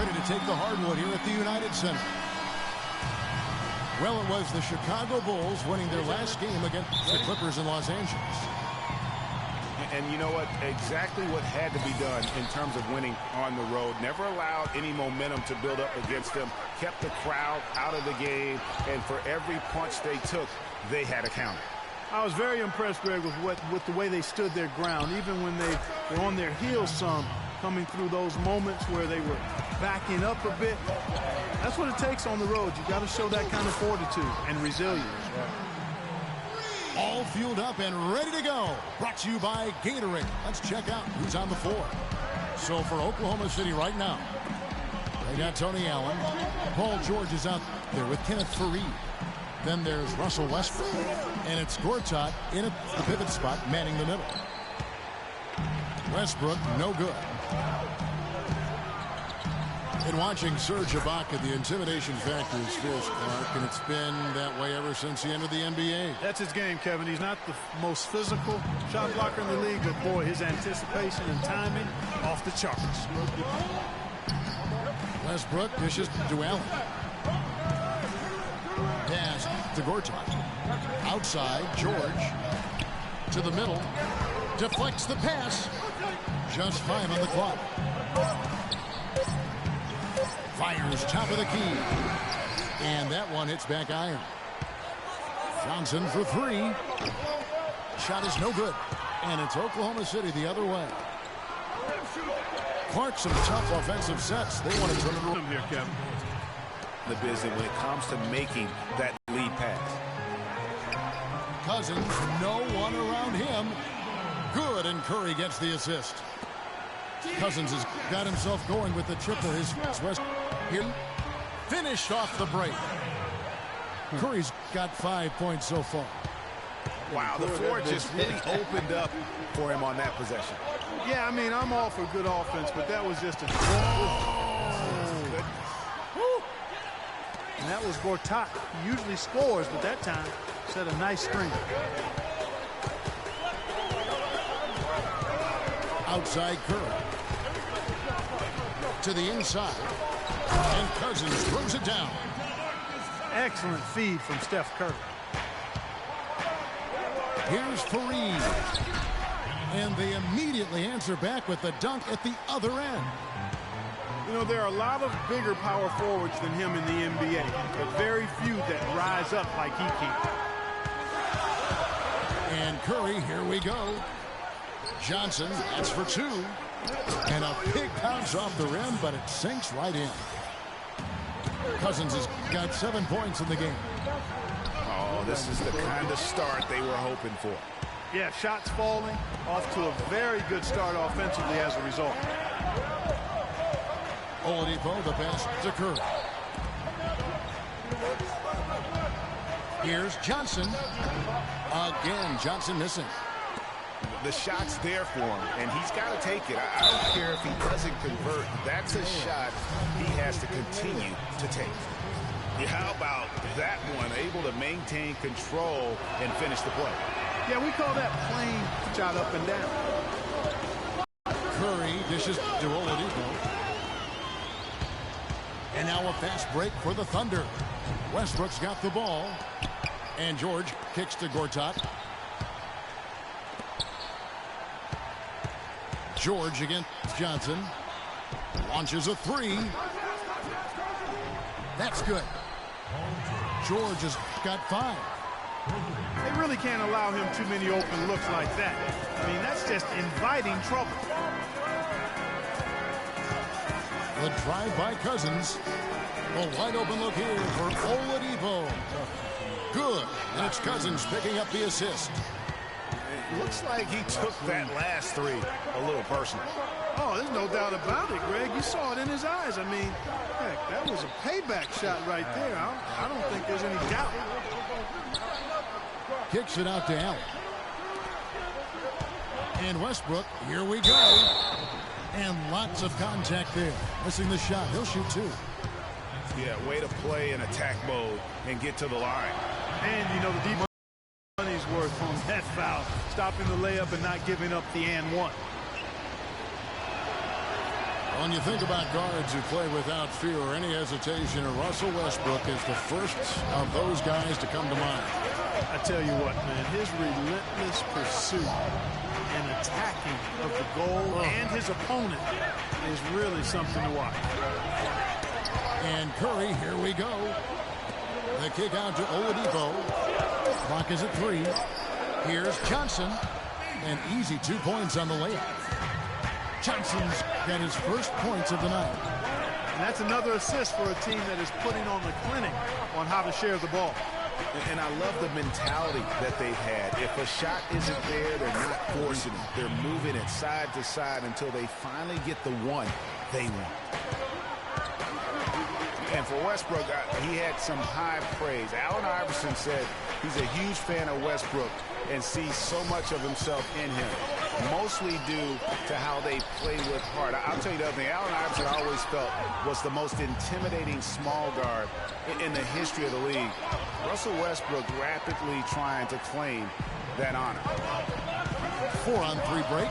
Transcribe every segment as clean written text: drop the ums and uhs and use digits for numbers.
ready to take the hardwood here at the United Center. Well, it was the Chicago Bulls winning their last game against the Clippers in Los Angeles. And you know what? Exactly what had to be done in terms of winning on the road. Never allowed any momentum to build up against them. Kept the crowd out of the game. And for every punch they took, they had a counter. I was very impressed, Greg, with the way they stood their ground, even when they were on their heels some, coming through those moments where they were backing up a bit. That's what it takes on the road. You got to show that kind of fortitude and resilience. All fueled up and ready to go. Brought to you by Gatorade. Let's check out who's on the floor. So for Oklahoma City right now, they got Tony Allen. Paul George is out there with Kenneth Faried. Then there's Russell Westbrook. And it's Gortat in the pivot spot, manning the middle. Westbrook, no good. And watching Serge Ibaka, the intimidation factor is fierce, Clark, and it's been that way ever since he entered the NBA. That's his game, Kevin. He's not the most physical shot blocker in the league, but boy, his anticipation and timing off the charts. Westbrook dishes to Allen. Pass to Gortat. Outside, George to the middle. Deflects the pass. Just 5 on the clock. Fires top of the key. And that one hits back iron. Johnson for 3. Shot is no good. And it's Oklahoma City the other way. Clark, some tough offensive sets. They want to turn it around here, Kevin. The business when it comes to making that lead pass. Cousins, no one around him. Good, and Curry gets the assist. Cousins has got himself going with the triple. His West here finished off the break. Curry's got 5 points so far. Wow, the floor just really opened up for him on that possession. Yeah, I mean, I'm all for good offense, but that was just a... And that was Gortat. He usually scores, but that time set a nice screen. Outside Curry. To the inside. And Cousins throws it down. Excellent feed from Steph Curry. Here's Faried. And they immediately answer back with the dunk at the other end. You know, there are a lot of bigger power forwards than him in the NBA, but very few that rise up like he can. And Curry, here we go. Johnson, that's for 2. And a big bounce off the rim, but it sinks right in. Cousins has got 7 points in the game. Oh, this is the kind of start they were hoping for. Yeah, shots falling, off to a very good start offensively as a result. Oladipo, the pass to Curry. Here's Johnson. Again, Johnson missing. The shot's there for him, and he's got to take it. I don't care if he doesn't convert. That's a shot he has to continue to take. Yeah, how about that one? Able to maintain control and finish the play. Yeah, we call that playing shot up and down. Curry dishes to Oladipo. And now a fast break for the Thunder. Westbrook's got the ball. And George kicks to Gortat. George against Johnson. Launches a 3. That's good. George has got 5. They really can't allow him too many open looks like that. I mean, that's just inviting trouble. The drive by Cousins. A wide open look here for Oladipo. Good. And it's Cousins picking up the assist. It looks like he took that last 3 a little personal. Oh, there's no doubt about it, Greg. You saw it in his eyes. I mean, heck, that was a payback shot right there. I don't think there's any doubt. Kicks it out to Allen. And Westbrook, here we go. And lots of contact there. Missing the shot. He'll shoot 2. Yeah, way to play in attack mode and get to the line. And, you know, the deep money's worth on that foul. Stopping the layup and not giving up the and one. When you think about guards who play without fear or any hesitation, Russell Westbrook is the first of those guys to come to mind. I tell you what, man, his relentless pursuit and attacking of the goal and his opponent is really something to watch. And Curry, here we go. The kick out to Oladipo. Clock is at 3. Here's Johnson. An easy 2 points on the layup. Johnson's got his first points of the night. And that's another assist for a team that is putting on the clinic on how to share the ball. And I love the mentality that they've had. If a shot isn't there, they're not forcing it. They're moving it side to side until they finally get the one they want. And for Westbrook, he had some high praise. Allen Iverson said he's a huge fan of Westbrook and sees so much of himself in him, mostly due to how they play with heart. I'll tell you the other thing, Allen Iverson I always felt was the most intimidating small guard in the history of the league. Russell Westbrook rapidly trying to claim that honor. 4-on-3 break.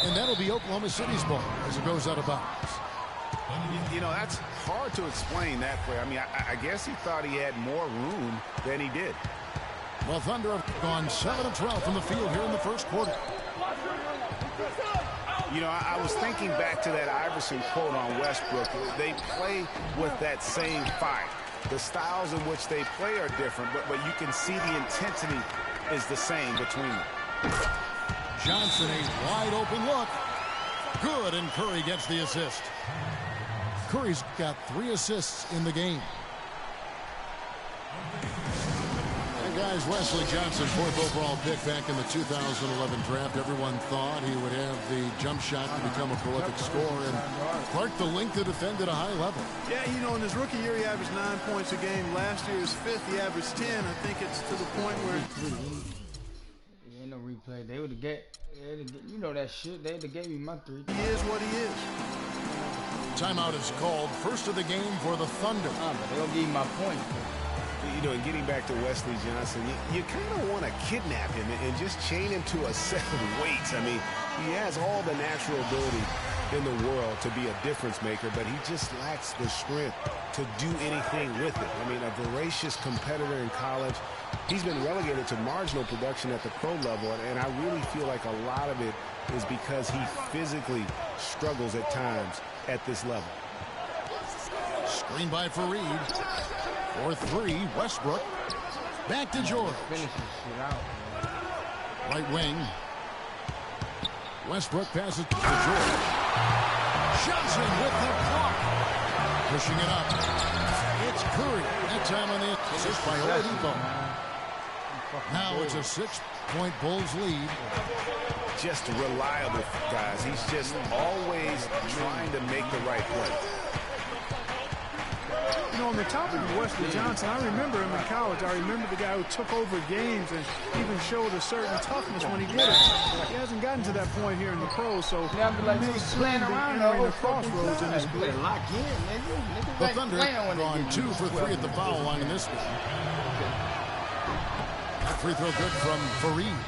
And that'll be Oklahoma City's ball as it goes out of bounds. You know, that's hard to explain that play. I mean, I guess he thought he had more room than he did. The Thunder have gone 7 of 12 from the field here in the first quarter. You know, I was thinking back to that Iverson quote on Westbrook. They play with that same fire. The styles in which they play are different, but you can see the intensity is the same between them. Johnson, a wide open look. Good, and Curry gets the assist. Curry's got 3 assists in the game. And guys, Wesley Johnson, 4th overall pick back in the 2011 draft. Everyone thought he would have the jump shot to become a prolific scorer, and Clark, the length to defend at a high level. Yeah, you know, in his rookie year, he averaged 9 points a game. Last year, his 5th, he averaged 10. I think it's to the point where... Ain't no replay. They would have you know that shit. They'd have gave me my 3. He is what he is. Timeout is called. First of the game for the Thunder. But they'll give me my point. You know, and getting back to Wesley Johnson, you kind of want to kidnap him and just chain him to a set of weights. I mean, he has all the natural ability in the world to be a difference maker, but he just lacks the strength to do anything with it. I mean, a voracious competitor in college. He's been relegated to marginal production at the pro level, and I really feel like a lot of it is because he physically struggles at times at this level. Screen by Fareed. For 3, Westbrook. Back to George. Finish this shit out. Right wing. Westbrook passes to George. Johnson with the block. Pushing it up. It's Curry. That time on the assist by Oladipo. Now it's a 6-point Bulls lead. Just reliable, guys. He's just always trying to make the right play. You know, on the topic of Wesley Johnson, I remember him in college. I remember the guy who took over games and even showed a certain toughness when he did it. He hasn't gotten to that point here in the pros, so Yeah, but like he may he's soon playing be around entering the the crossroads in his They career. lock in, nigga. The Thunder have gone 2 for 3 at the foul line in this one. That free throw good from Fareed.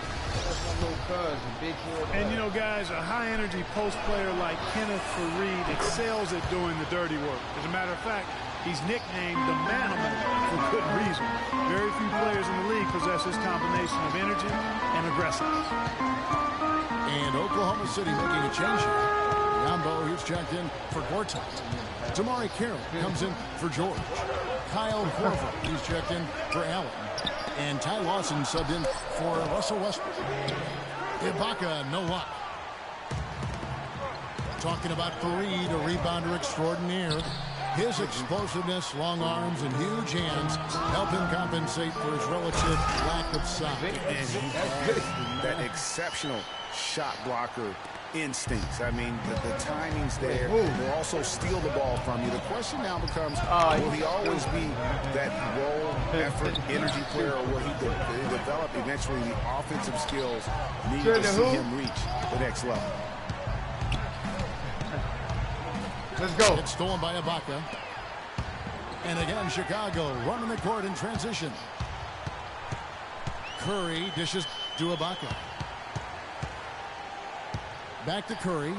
And, you know, guys, a high-energy post player like Kenneth Fareed excels at doing the dirty work. As a matter of fact, he's nicknamed the Manimal for good reason. Very few players in the league possess this combination of energy and aggressiveness. And Oklahoma City making a change here. Yambo, he's checked in for Gortat. Tamari Carroll comes in for George. Kyle Korver, he's checked in for Allen. And Ty Lawson subbed in for Russell Westbrook. Ibaka, no luck. Talking about Fareed, a rebounder extraordinaire. His explosiveness, long arms, and huge hands help him compensate for his relative lack of size. And he has that exceptional shot blocker instincts. I mean, the timing's there. He'll also steal the ball from you. The question now becomes, will he always be that role, effort, energy player, or will he develop eventually the offensive skills needed to see him reach the next level? Let's go. It's stolen by Ibaka. And again, Chicago running the court in transition. Curry dishes to Ibaka. Back to Curry.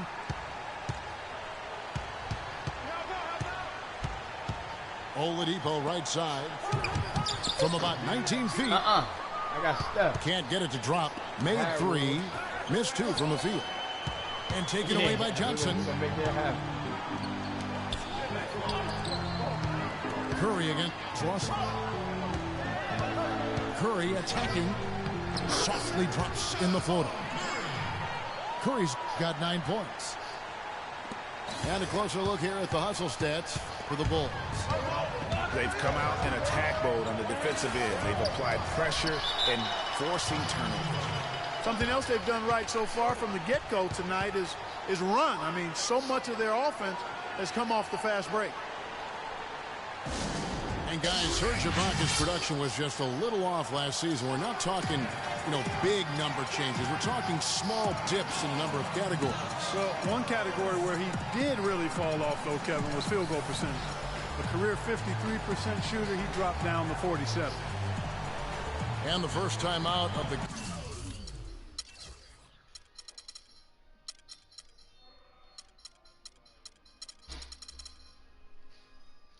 Oladipo right side. From about 19 feet. I got stuck. Can't get it to drop. Made three. Missed two from the field. And taken away by Johnson. Curry against Lawson. Curry attacking. Softly drops in the floater. Curry's got 9 points. And a closer look here at the hustle stats for the Bulls. They've come out in attack mode on the defensive end. They've applied pressure and forcing turnovers. Something else they've done right so far from the get-go tonight is run. I mean, so much of their offense has come off the fast break. And guys, Serge Ibaka's production was just a little off last season. We're not talking, big number changes. We're talking small dips in a number of categories. Well, one category where he did really fall off, though, Kevin, was field goal percentage. A career 53% shooter, he dropped down to 47. And the first time out of the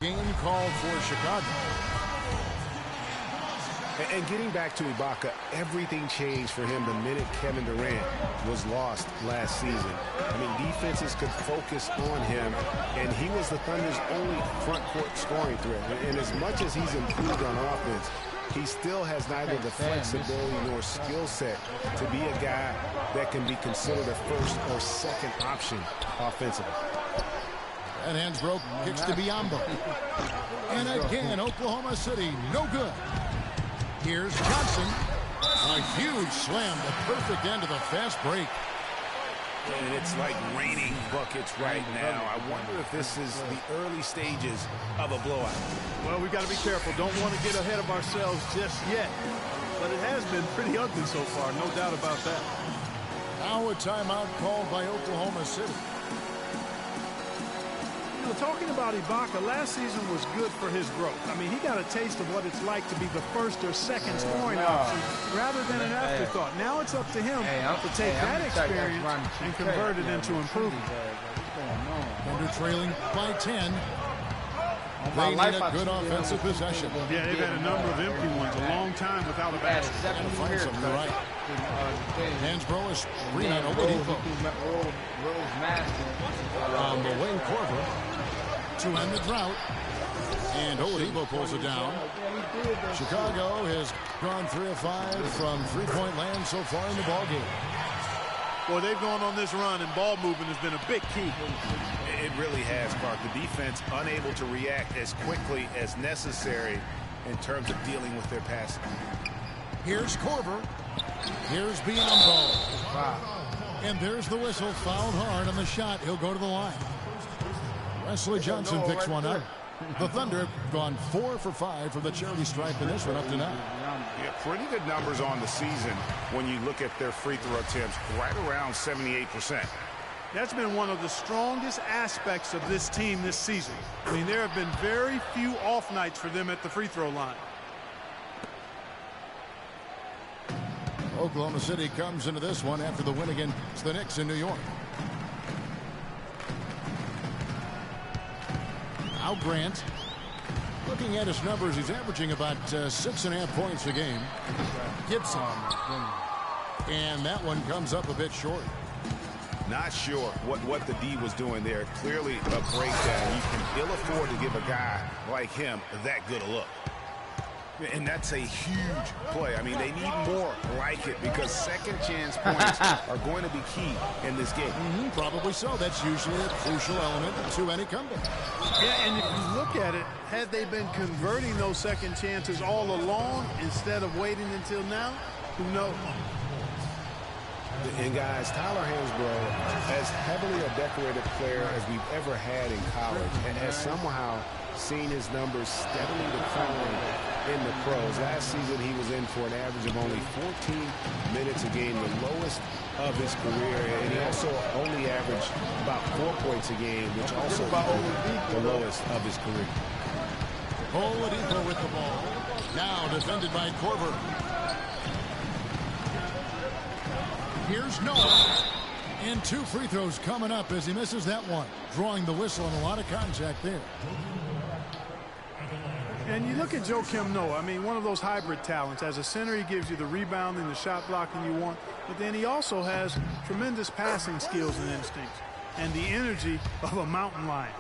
game called for Chicago. And getting back to Ibaka, everything changed for him the minute Kevin Durant was lost last season. I mean, defenses could focus on him, and he was the Thunder's only front court scoring threat. And as much as he's improved on offense, he still has neither the flexibility nor skill set to be a guy that can be considered a first or second option offensively. And hands broke, kicks to Biyombo. And again, Oklahoma City, no good. Here's Johnson. A huge slam, the perfect end of the fast break. And it's like raining buckets right now. I wonder if this is the early stages of a blowout. Well, we got to be careful. Don't want to get ahead of ourselves just yet. But it has been pretty ugly so far, no doubt about that. Now a timeout called by Oklahoma City. Talking about Ibaka, last season was good for his growth. I mean, he got a taste of what it's like to be the first or second scoring option rather than an afterthought. Now it's up to him to take that experience and convert it into improvement. Thunder trailing by 10. They need a good offensive possession. Yeah, they've had a number of empty ones, a long time without a basket. And find something right. Hansbrough is screen on Oladipo. On the wing, Korver to end the drought. And Oladipo pulls it down. Chicago has gone 3 of 5 from three-point land so far in the ballgame. Boy, they've gone on this run, and ball movement has been a big key. It really has, Clark. The defense unable to react as quickly as necessary in terms of dealing with their passing. Here's Korver. Here's Biyombo. Wow. And there's the whistle. Fouled hard on the shot. He'll go to the line. Wesley Johnson picks one up. The Thunder have gone 4 for 5 from the charity stripe in this one up to now. Yeah, pretty good numbers on the season when you look at their free throw attempts, right around 78%. That's been one of the strongest aspects of this team this season. I mean, there have been very few off nights for them at the free throw line. Oklahoma City comes into this one after the win against the Knicks in New York. Now Grant, looking at his numbers, he's averaging about 6.5 points a game. Gibson. And that one comes up a bit short. Not sure what the D was doing there. Clearly a breakdown. You can ill afford to give a guy like him that good a look. And that's a huge play. I mean, they need more like it because second chance points are going to be key in this game. Probably so. That's usually a crucial element to any comeback. Yeah, and if you look at it, had they been converting those second chances all along instead of waiting until now, who knows? And guys, Tyler Hansbrough, as heavily a decorated player as we've ever had in college, and has somehow seen his numbers steadily decline in the pros. Last season, he was in for an average of only 14 minutes a game, the lowest of his career. And he also only averaged about 4 points a game, which also the lowest of his career. Oladipo with the ball. Now defended by Korver. Here's Noah. And 2 free throws coming up as he misses that one. Drawing the whistle and a lot of contact there. And you look at Joakim Noah, I mean, one of those hybrid talents. As a center, he gives you the rebounding, the shot blocking you want, but then he also has tremendous passing skills and instincts and the energy of a mountain lion.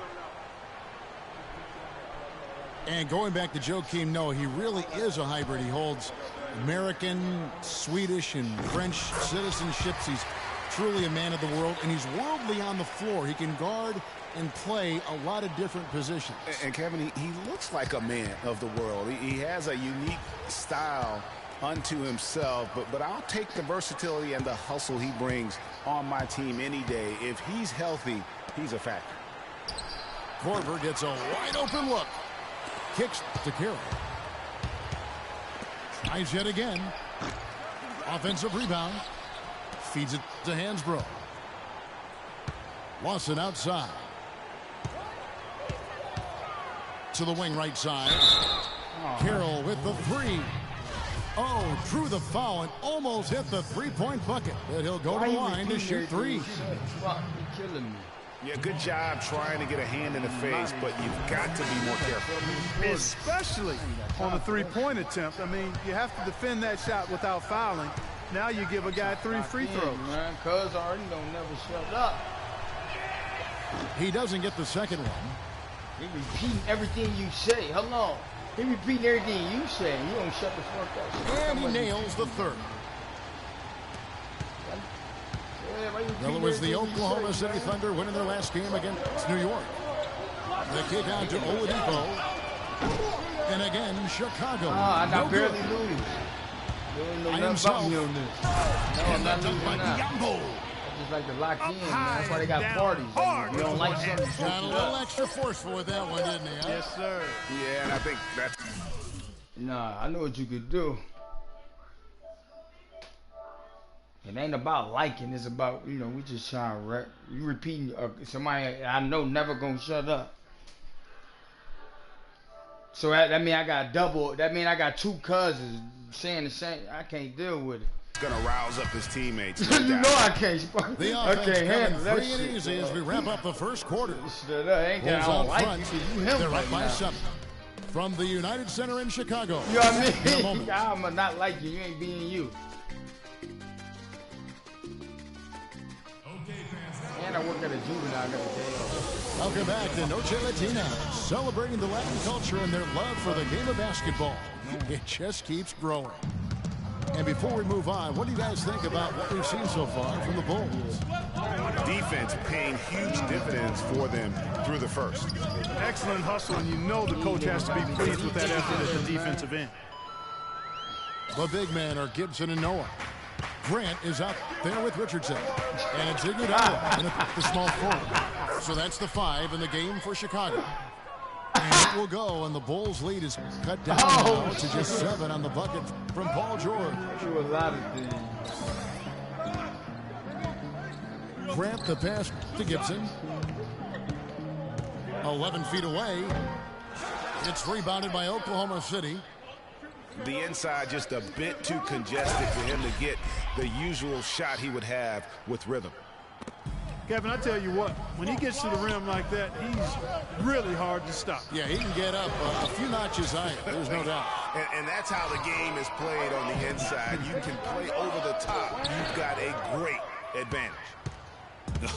And going back to Joakim Noah, he really is a hybrid. He holds American, Swedish, and French citizenships. He's truly a man of the world, and he's worldly on the floor. He can guard and play a lot of different positions. And Kevin, he looks like a man of the world. He has a unique style unto himself, but I'll take the versatility and the hustle he brings on my team any day. If he's healthy, he's a factor. Korver gets a wide open look. Kicks to Carroll. Tries yet again. Offensive rebound. Feeds it to Hansbrough. Lawson outside. To the wing right side. Carroll with the three. Oh, drew the foul and almost hit the three-point bucket. But he'll go to the line to shoot three. Fuck, you're killing me. Yeah, good job trying to get a hand in the face, but you've got to be more careful. Especially on the three-point attempt. I mean, you have to defend that shot without fouling. Now you give a guy 3 free throws. Man, cuz already don't never shut up. He doesn't get the second one. He repeating everything you say. Hold on. He repeating everything you say. You don't shut the fuck up. And he nails the third. Well, it was the Oklahoma City Thunder winning their last game against New York. The kick out to Oladipo. And again, Chicago. I no barely good. lose. I am so. No, I'm not losing now. I just like to lock in, man. That's why they got parties. You don't like something. Got a little extra forceful with that one, didn't he? Huh? Yes, sir. Yeah, and I think that's... Nah, I know what you could do. It ain't about liking. It's about, you know, we just trying to rap. You repeating somebody I know never gonna shut up. So that mean I got double. That mean I got 2 cousins saying the same. I can't deal with it. It's going to rouse up his teammates. You know I can't. The I offense can't handle coming that free and shit. easy as we wrap up the first quarter. Shut up. Ain't that I Bulls don't up like front. you. You him They're right up by now. 7. From the United Center in Chicago. You know what I In a mean? moment. I'ma not like you. You ain't being you. And I work at a juvenile. I got a day off. Welcome back to Noche Latina, celebrating the Latin culture and their love for the game of basketball. It just keeps growing. And before we move on, what do you guys think about what we've seen so far from the Bulls? Defense paying huge dividends for them through the first. Excellent hustle, and you know the coach has to be pleased with that effort at the defensive end. The big men are Gibson and Noah. Grant is up there with Richardson. And it's Iguodala in the small forward. So that's the 5 in the game for Chicago. And it will go, and the Bulls' lead is cut down now to just 7 on the bucket from Paul George. Do a lot of things. Grant the pass to Gibson. 11 feet away. It's rebounded by Oklahoma City. The inside just a bit too congested for him to get the usual shot he would have with rhythm. Kevin, I tell you what, when he gets to the rim like that, he's really hard to stop. Yeah, he can get up a few notches higher. There's no doubt. And that's how the game is played on the inside. You can play over the top. You've got a great advantage.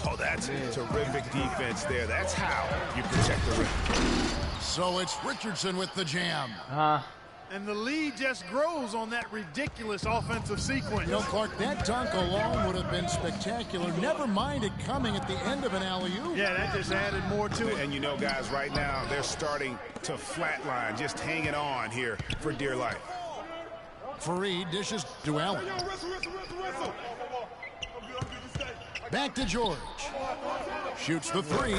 Oh, that's terrific defense there. That's how you protect the rim. So it's Richardson with the jam. And the lead just grows on that ridiculous offensive sequence. You know, Clark, that dunk alone would have been spectacular. Never mind it coming at the end of an alley-oop. Yeah, that just added more to it. And you know, guys, right now, they're starting to flatline, just hanging on here for dear life. Fareed dishes to Allen. Back to George. Shoots the 3.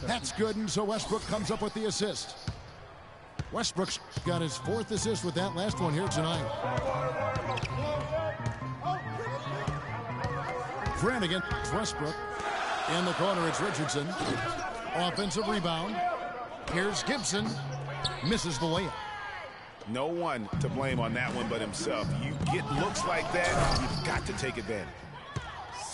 That's good, and so Westbrook comes up with the assist. Westbrook's got his 4th assist with that last one here tonight. Grant against Westbrook. In the corner, it's Richardson. Offensive rebound. Here's Gibson. Misses the layup. No one to blame on that one but himself. You get looks like that, you've got to take advantage.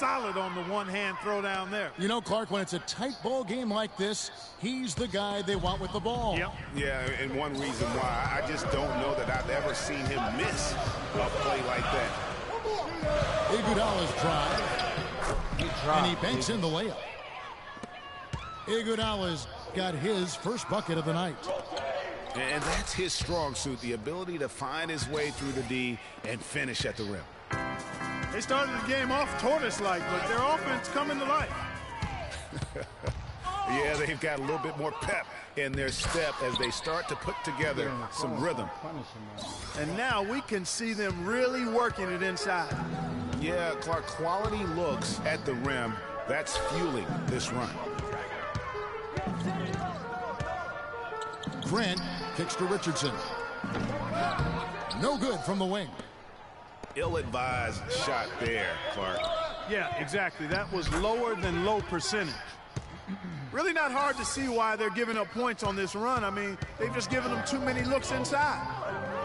solid on the one-hand throw down there. You know, Clark, when it's a tight ball game like this, he's the guy they want with the ball. Yep. Yeah, and one reason why I just don't know that I've ever seen him miss a play like that. Iguodala's drive. And he banks in the layup. Iguodala's got his first bucket of the night. And that's his strong suit, the ability to find his way through the D and finish at the rim. They started the game off tortoise-like, but their offense coming to life. Yeah, they've got a little bit more pep in their step as they start to put together some rhythm. And now we can see them really working it inside. Yeah, Clark, quality looks at the rim. That's fueling this run. Grant kicks to Richardson. No good from the wing. Ill-advised shot there, Clark. Yeah, exactly. That was lower than low percentage. Really not hard to see why they're giving up points on this run. I mean, they've just given them too many looks inside.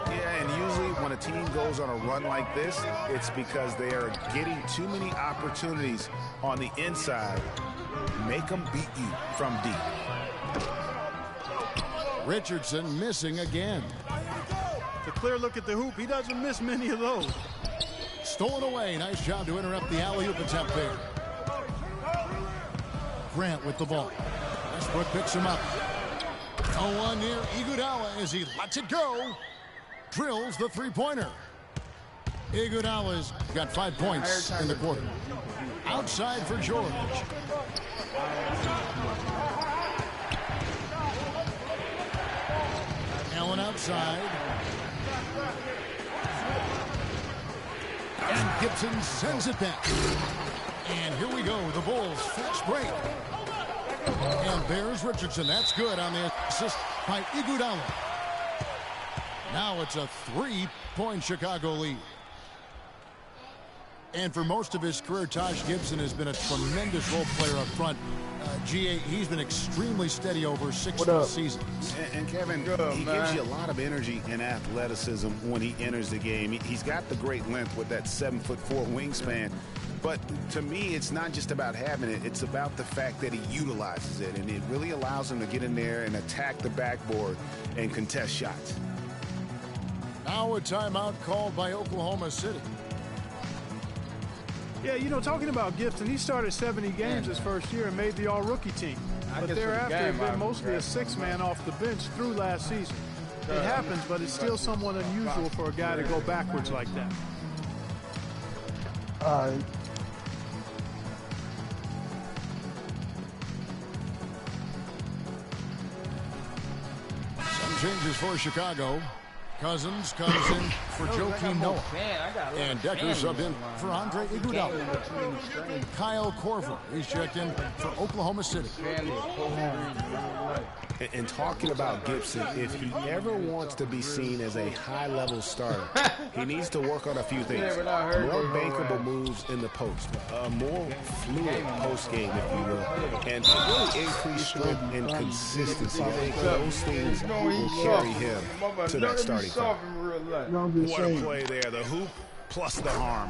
Yeah, and usually when a team goes on a run like this, it's because they are getting too many opportunities on the inside. Make them beat you from deep. Richardson missing again. It's a clear look at the hoop. He doesn't miss many of those. Stolen away. Nice job to interrupt the alley-oop attempt there. Grant with the ball. Westbrook picks him up. No one near Iguodala as he lets it go. Drills the three-pointer. Iguodala's got 5 points in the quarter. Outside for George. Allen outside. And Gibson sends it back. And here we go, the Bulls fast break. And there's Richardson. That's good on the assist by Iguodala. Now it's a 3-point Chicago lead. And for most of his career, Taj Gibson has been a tremendous role player up front. GA, he's been extremely steady over 6 seasons. And Kevin, he gives you a lot of energy and athleticism when he enters the game. He's got the great length with that 7'4" wingspan. But to me, it's not just about having it. It's about the fact that he utilizes it. And it really allows him to get in there and attack the backboard and contest shots. Now a timeout called by Oklahoma City. Yeah, you know, talking about Gibson, he started 70 games his first year and made the all-rookie team. But thereafter, he's been mostly a six-man off the bench through last season. It happens, but it's still somewhat unusual for a guy to go backwards like that. Some changes for Chicago. Cousins comes in for Joakim Noah. And Decker subbed in for Andre Iguodala. Kyle Korver, he's checked in for Oklahoma City. And talking about Gibson, if he ever wants to be seen as a high-level starter, he needs to work on a few things. More bankable moves in the post, a more fluid post game, if you will, and really increased strength and consistency. I think those things will carry him to that starting point. What a play there, the hoop plus the arm.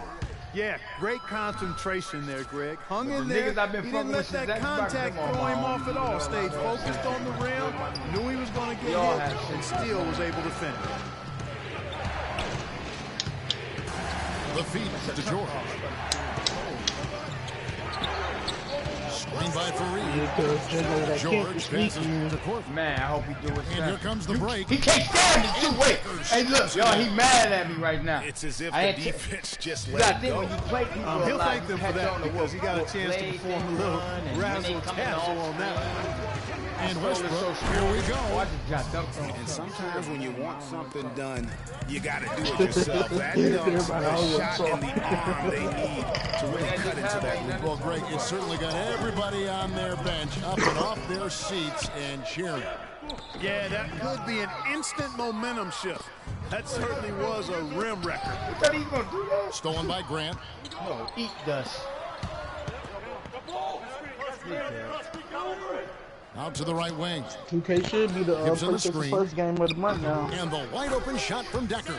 Yeah, great concentration there, Greg. Hung in there. He didn't let that contact throw him off at all. Stayed focused on the rim, knew he was going to get hit, and still was able to finish. The feed to George. Screen by Fareed. George passes to Court. Man, I hope he do it. And here comes the break. He can't stand it too. Wait. Hey, look, y'all, he mad at me right now. It's as if the defense just let I it think go. when you play people, He'll thank them for that because he got a chance to perform a little razzle-dazzle on that. And Westbrook, here we go. And sometimes when you want something done, you got to do it yourself. That dunks the shot in the arm they need to really cut into that lead. Well, Greg, it certainly got everybody on their bench up and off their seats and cheering. Yeah, that could be an instant momentum shift. That certainly was a rim record. Stolen by Grant. No, eat dust. Out to the right wing. 2K should be the Gibson the screen. first game of the month now. And the wide open shot from Decker.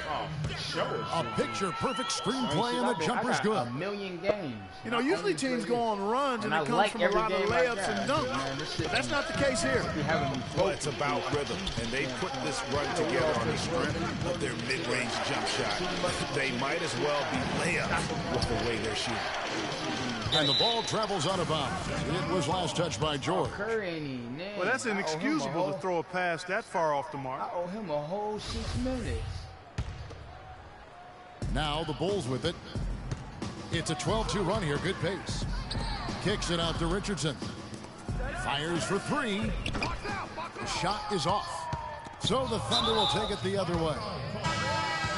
A picture-perfect screenplay, and the jumper's good. A million games. You know, usually teams go on runs and it comes from a lot of layups and dunks. But that's not the case here. Well, it's about rhythm, and they put this run together on the strength of their mid-range jump shot. They might as well be layups with the way they're shooting. And the ball travels out of bounds. It was last touched by George. Curry ain't even there. Well, that's inexcusable to throw a pass that far off the mark. I owe him a whole 6 minutes. Now the Bulls with it. It's a 12-2 run here. Good pace. Kicks it out to Richardson. Fires for three. The shot is off. So the Thunder will take it the other way.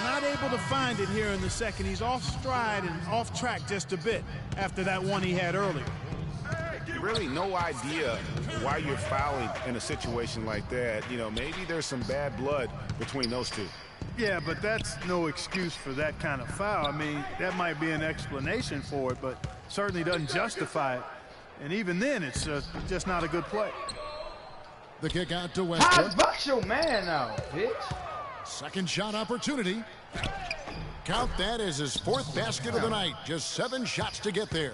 Not able to find it here in the second. He's off stride and off track just a bit after that one he had earlier. Really no idea why you're fouling in a situation like that. You know, maybe there's some bad blood between those two. Yeah, but that's no excuse for that kind of foul. I mean, that might be an explanation for it, but certainly doesn't justify it. And even then, it's just not a good play. The kick out to Westbrook. Box your man out, bitch. Second shot opportunity. Count that as his fourth basket of the night. Just 7 shots to get there.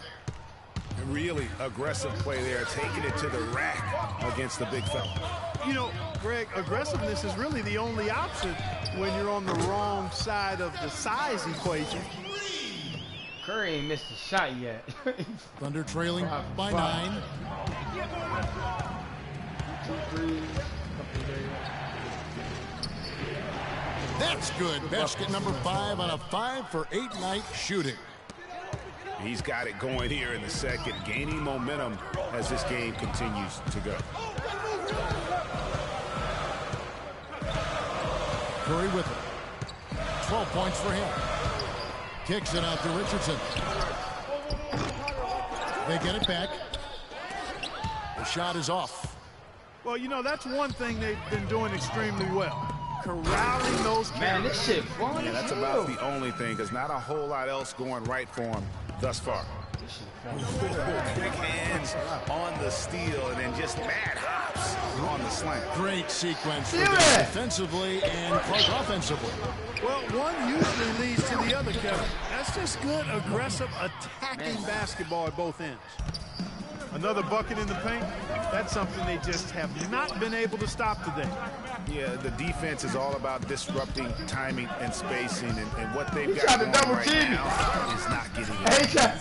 Really aggressive play there, taking it to the rack against the big fella. You know, Greg, aggressiveness is really the only option when you're on the wrong side of the size equation. Curry ain't missed a shot yet. Thunder trailing by 9. 2 3s. That's good. Basket number 5 on a 5 for 8 night shooting. He's got it going here in the second, gaining momentum as this game continues to go. Curry with it. 12 points for him. Kicks it out to Richardson. They get it back. The shot is off. Well, you know, that's one thing they've been doing extremely well. Corralling those Man, this shit fun. Yeah, that's about the only thing, because not a whole lot else going right for him thus far. Quick hands on the steal and then just mad hops on the slant. Great sequence for them defensively and Clark offensively. Well, one usually leads to the other, Kevin. That's just good, aggressive, attacking basketball at both ends. Another bucket in the paint. That's something they just have not been able to stop today. Yeah, the defense is all about disrupting timing and spacing, and what they've got tried to going double right team me. now is not getting it.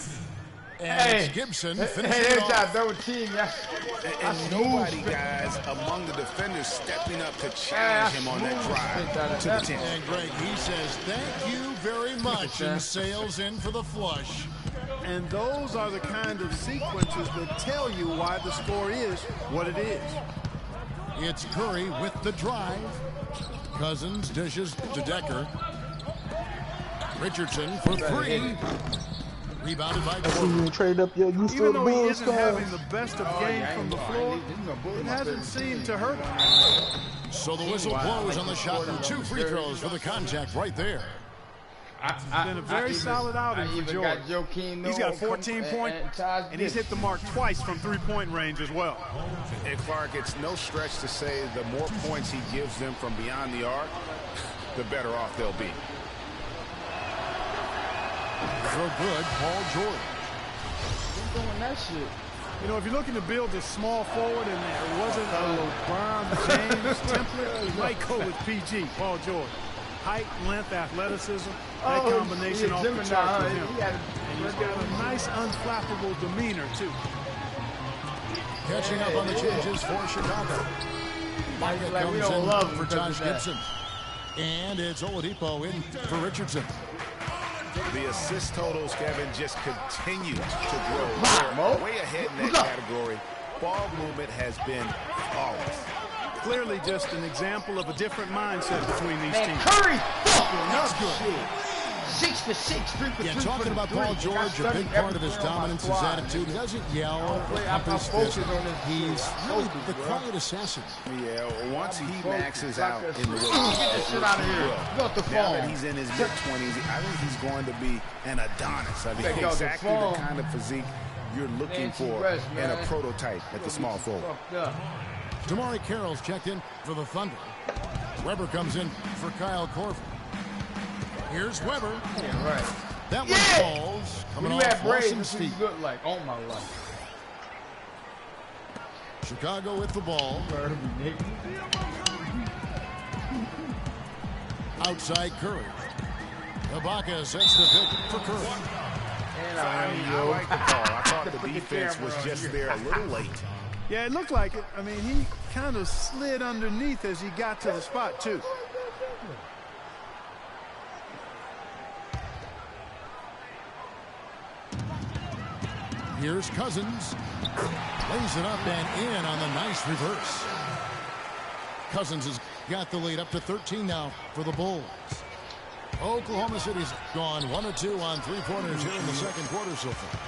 And it's Gibson finishing Hey, off. double team, yeah. And nobody, guys, among the defenders stepping up to challenge him on that drive to the 10. And Greg, he says, thank you very much, and sails in for the flush. And those are the kind of sequences that tell you why the score is what it is. It's Curry with the drive. Cousins dishes to Decker. Richardson for 3. Rebounded by Gordon. You trade up your used to Even the though he Bulls isn't star. having the best of games from the floor, it hasn't seemed to hurt him. So the whistle blows on the shot and 2 free throws for the contact right there. It's been a very solid outing for George. He's got 14 points, and he's hit the mark twice from three-point range as well. And Clark, it's no stretch to say the more points he gives them from beyond the arc, the better off they'll be. So good, Paul George. Doing that shit. You know, if you're looking to build a small forward and there wasn't a LeBron James template, you might go with PG, Paul George. Height, length, athleticism, that combination off the charts with him. And he's got a nice, unflappable demeanor, too. Catching up on the changes for Chicago. Micah comes in for Josh Gibson. And it's Oladipo in for Richardson. The assist totals, Kevin, just continue to grow. Way ahead in that category. Ball movement has been flawless. Clearly just an example of a different mindset between these teams. Curry fucking That's up good. shit. 6 for 6, 3 for 3. Yeah, talking about Paul George, a big part of his dominance is attitude. He doesn't yell or pump his fist. He's really the quiet assassin. Yeah, once he maxes out in the way Get this shit out of here. Go to the now phone. that he's in his mid-20s, I think he's going to be an Adonis. I mean, Go to the exactly the phone. kind of physique you're looking Nancy for West, in a man. prototype at the small forward. Fucked up. Damari Carroll's checked in for the Thunder. Weber comes in for Kyle Korver. Here's Weber. Yeah, right. That one Yeah. falls. Coming When you off have braids, Lawson's this is feet. good like all my life. Chicago with the ball. Murder me, nigga. Outside Curry. Ibaka sets the pick for Curry. And I mean, I like the call. I thought the defense was just there a little late. Yeah, it looked like it. I mean, he kind of slid underneath as he got to the spot, too. Here's Cousins. Lays it up and in on the nice reverse. Cousins has got the lead up to 13 now for the Bulls. Oklahoma City's gone 1 of 2 on three-pointers here in the second quarter so far.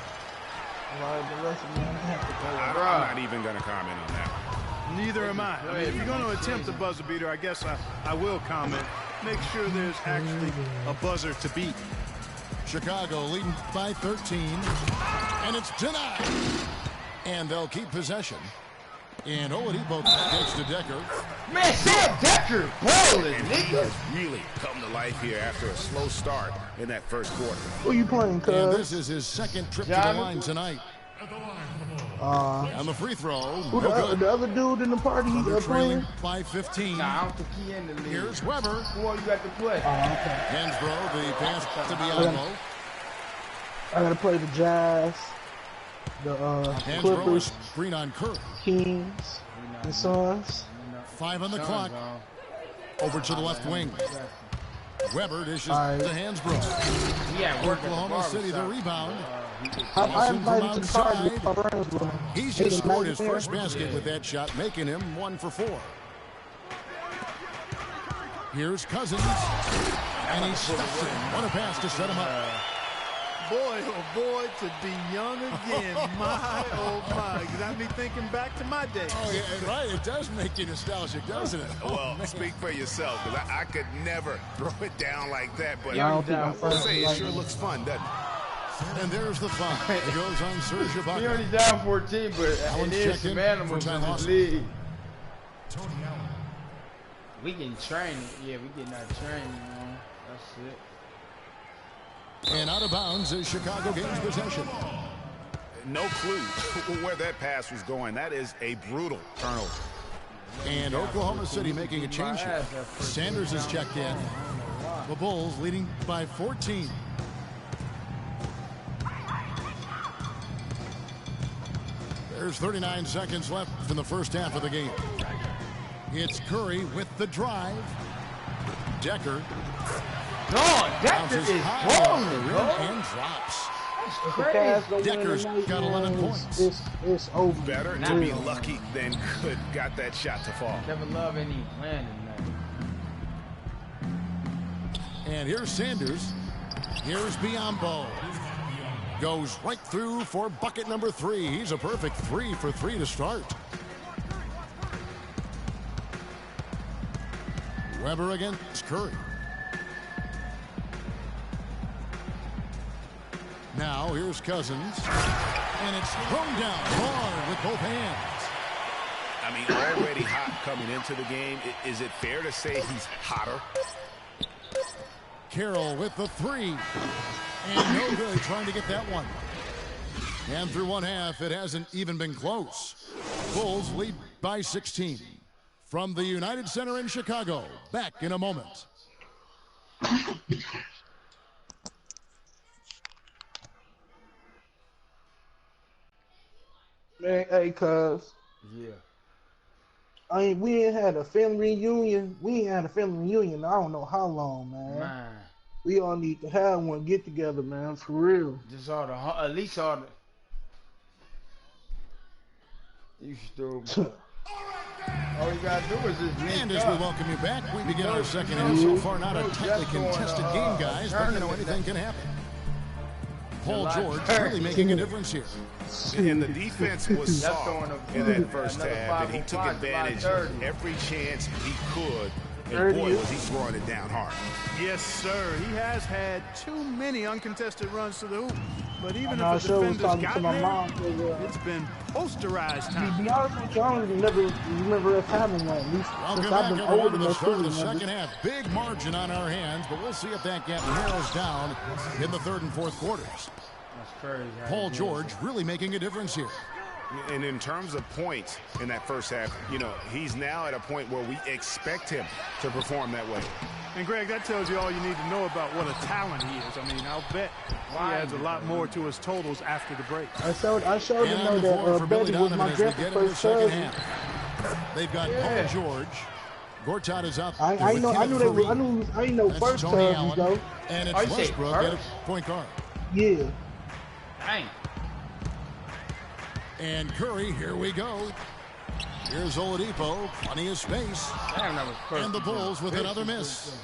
The rest of them have to go. I'm not even going to comment on that. Neither am I. I mean, if you're going to attempt a buzzer beater, I guess I will comment. Make sure there's actually a buzzer to beat. Chicago leading by 13, and it's denied. And they'll keep possession. And Oladipo gets to Decker. Man, Sam Decker balling, And he nigga. has really come to life here after a slow start in that first quarter. Who you playing, And cuz? this is his second trip to the Jonathan. line tonight. On the free throw, Who no good. the other dude in the party he They're playing? trailing by 15. Nah, I don't think he in the league. Here's Weber. Who all you got to play? Okay. Hansbrough, the pass to Bianco. I gotta play the Jazz, the Hansbrough Clippers, is screen on Curry. Kings, the Suns. 5 on the clock. Over to the left wing. Weber dishes Alright. to Hansbrough. Yeah, Oklahoma City the rebound. I Lawson invited from to the party outside. with my friends with him. He's They just the scored his nightmare. first basket with that shot, making him 1 for 4. Here's Cousins. And he stuffs it. What a pass to set him up. Boy, oh boy, to be young again. My, oh my. Got me thinking back to my days. Oh, yeah, right. It does make you nostalgic, doesn't it? Well, speak for yourself, because I could never throw it down like that. But I don't think I'm I'll first say it like sure that. looks fun, doesn't it? And there's the foul. It goes on Serge He Ibaka. only down 14, but Allen's it is checked in some for animals Ty in this Lawson. league. We can train it. Yeah, we getting our training, man. That's it. And out of bounds is Chicago gains possession. No clue where that pass was going. That is a brutal turnover. And Oklahoma City making a change here. Sanders is checked in. The Bulls leading by 14. There's 39 seconds left in the first half of the game. It's Curry with the drive. Decker No, Decker bounces is high off the balling, rim bro. and drops. That's If the crazy. Cavs don't win Decker's tonight, got 11 man, points. It's over. Better to be lucky than good. Got that shot to fall. Kevin Love ain't even playing tonight. And here's Sanders. Here's Biombo. Goes right through for bucket number 3. He's a perfect 3 for 3 to start. Weber against Curry. Now here's Cousins. And it's thrown down hard with both hands. I mean, already hot coming into the game. Is it fair to say he's hotter? Carroll with the 3. And no good trying to get that one. And through one half, it hasn't even been close. Bulls lead by 16. From the United Center in Chicago, back in a moment. Man, hey, cuz. Yeah. We ain't had a family reunion. We ain't had a family reunion. I don't know how long, man. Man. We all need to have one get together, man, for real. Just all the, at least all the. You stupid. All you gotta do is just And link as we up. welcome you back, we begin our second half. So far, not a tightly contested game, guys, but you know anything can happen. Paul George really making a difference here. And the defense was That's soft throwing a- in that first another half, and he took 505, advantage July of 30. every chance he could And boy, was he throwing it down hard. Yes, sir. He has had too many uncontested runs to the hoop. But even if the defenders got there, it's been posterized time. To be honest with you, I don't even remember us having one. At least since I've been old to the enough start of to the remember. second half. Big margin on our hands, but we'll see if that gap narrows down in the third and fourth quarters. That's crazy. Paul George really making a difference here. And in terms of points in that first half, you know, he's now at a point where we expect him to perform that way. And, Greg, that tells you all you need to know about what a talent he is. I mean, I'll bet he adds a lot more to his totals after the break. I showed him that Betty was my drafted first cousin. They've got Paul George. Gortat is out. I know first cousins though. And it's Westbrook at point guard. Yeah. Dang. And Curry, here we go. Here's Oladipo, plenty of space. Damn, that was perfect. And the Bulls with another miss.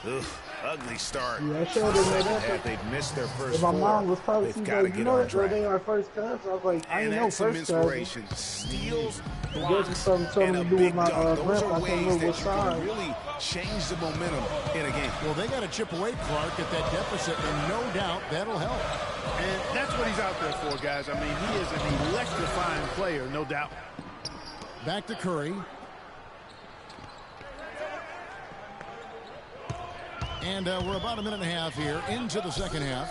Ugh, ugly start. Yeah, I showed him that. They've missed their first My four. mom was probably They've got to get on track. they are first cousins. I was like, I And didn't know that's some first cousins. inspiration. Steals, There's blocks, something and to a do with big my dunk. Those grandpa. are I can't ways remember that what you side. can really change the momentum in a game. Well, they got to chip away, Clark, at that deficit, and no doubt that'll help. And that's what he's out there for, guys. I mean, he is an electrifying player, no doubt. Back to Curry. And we're about a minute and a half here into the second half.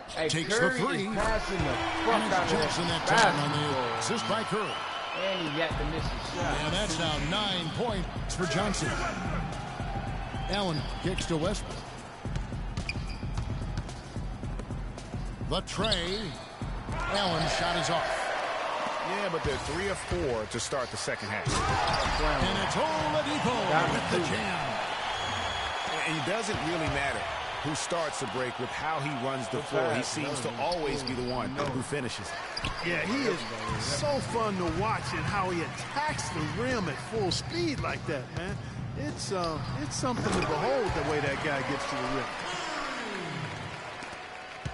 Hey, Takes Curry the three. is passing the fuck And out it's of Jackson that that time on basketball. the assist by Curry. And he got to miss the shot. And that's now 9 points for Johnson. Allen kicks to Westbrook. The tray. Allen's shot is off. Yeah, but they're 3 of 4 to start the second half. And it's Oladipo with the jam. And it doesn't really matter who starts the break with how he runs the floor. He seems to always be the one who finishes. Yeah, he is so fun to watch and how he attacks the rim at full speed like that, man. It's something to behold the way that guy gets to the rim.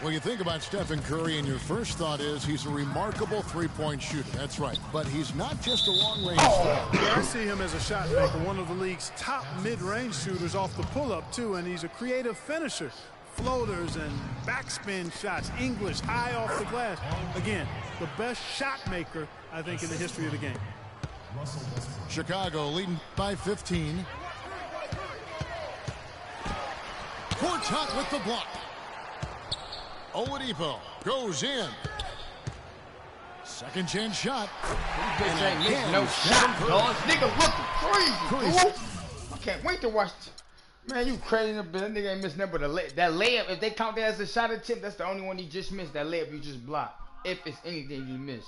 Well, you think about Stephen Curry, and your first thought is he's a remarkable three-point shooter. That's right. But he's not just a long-range shooter. Yeah, I see him as a shot maker, one of the league's top mid-range shooters off the pull-up, too, and he's a creative finisher. Floaters and backspin shots, English, high off the glass. Again, the best shot maker, I think, in the history of the game. Chicago leading by 15. Gortat with the block. Oladipo goes in. Second chance shot. Bitch ain't missing no shot, dog. Nigga looking crazy. I can't wait to watch. Man, you crazy. That nigga ain't missing nothing but that layup. If they count that as a shot attempt, that's the only one he just missed. That layup you just blocked. If it's anything you missed.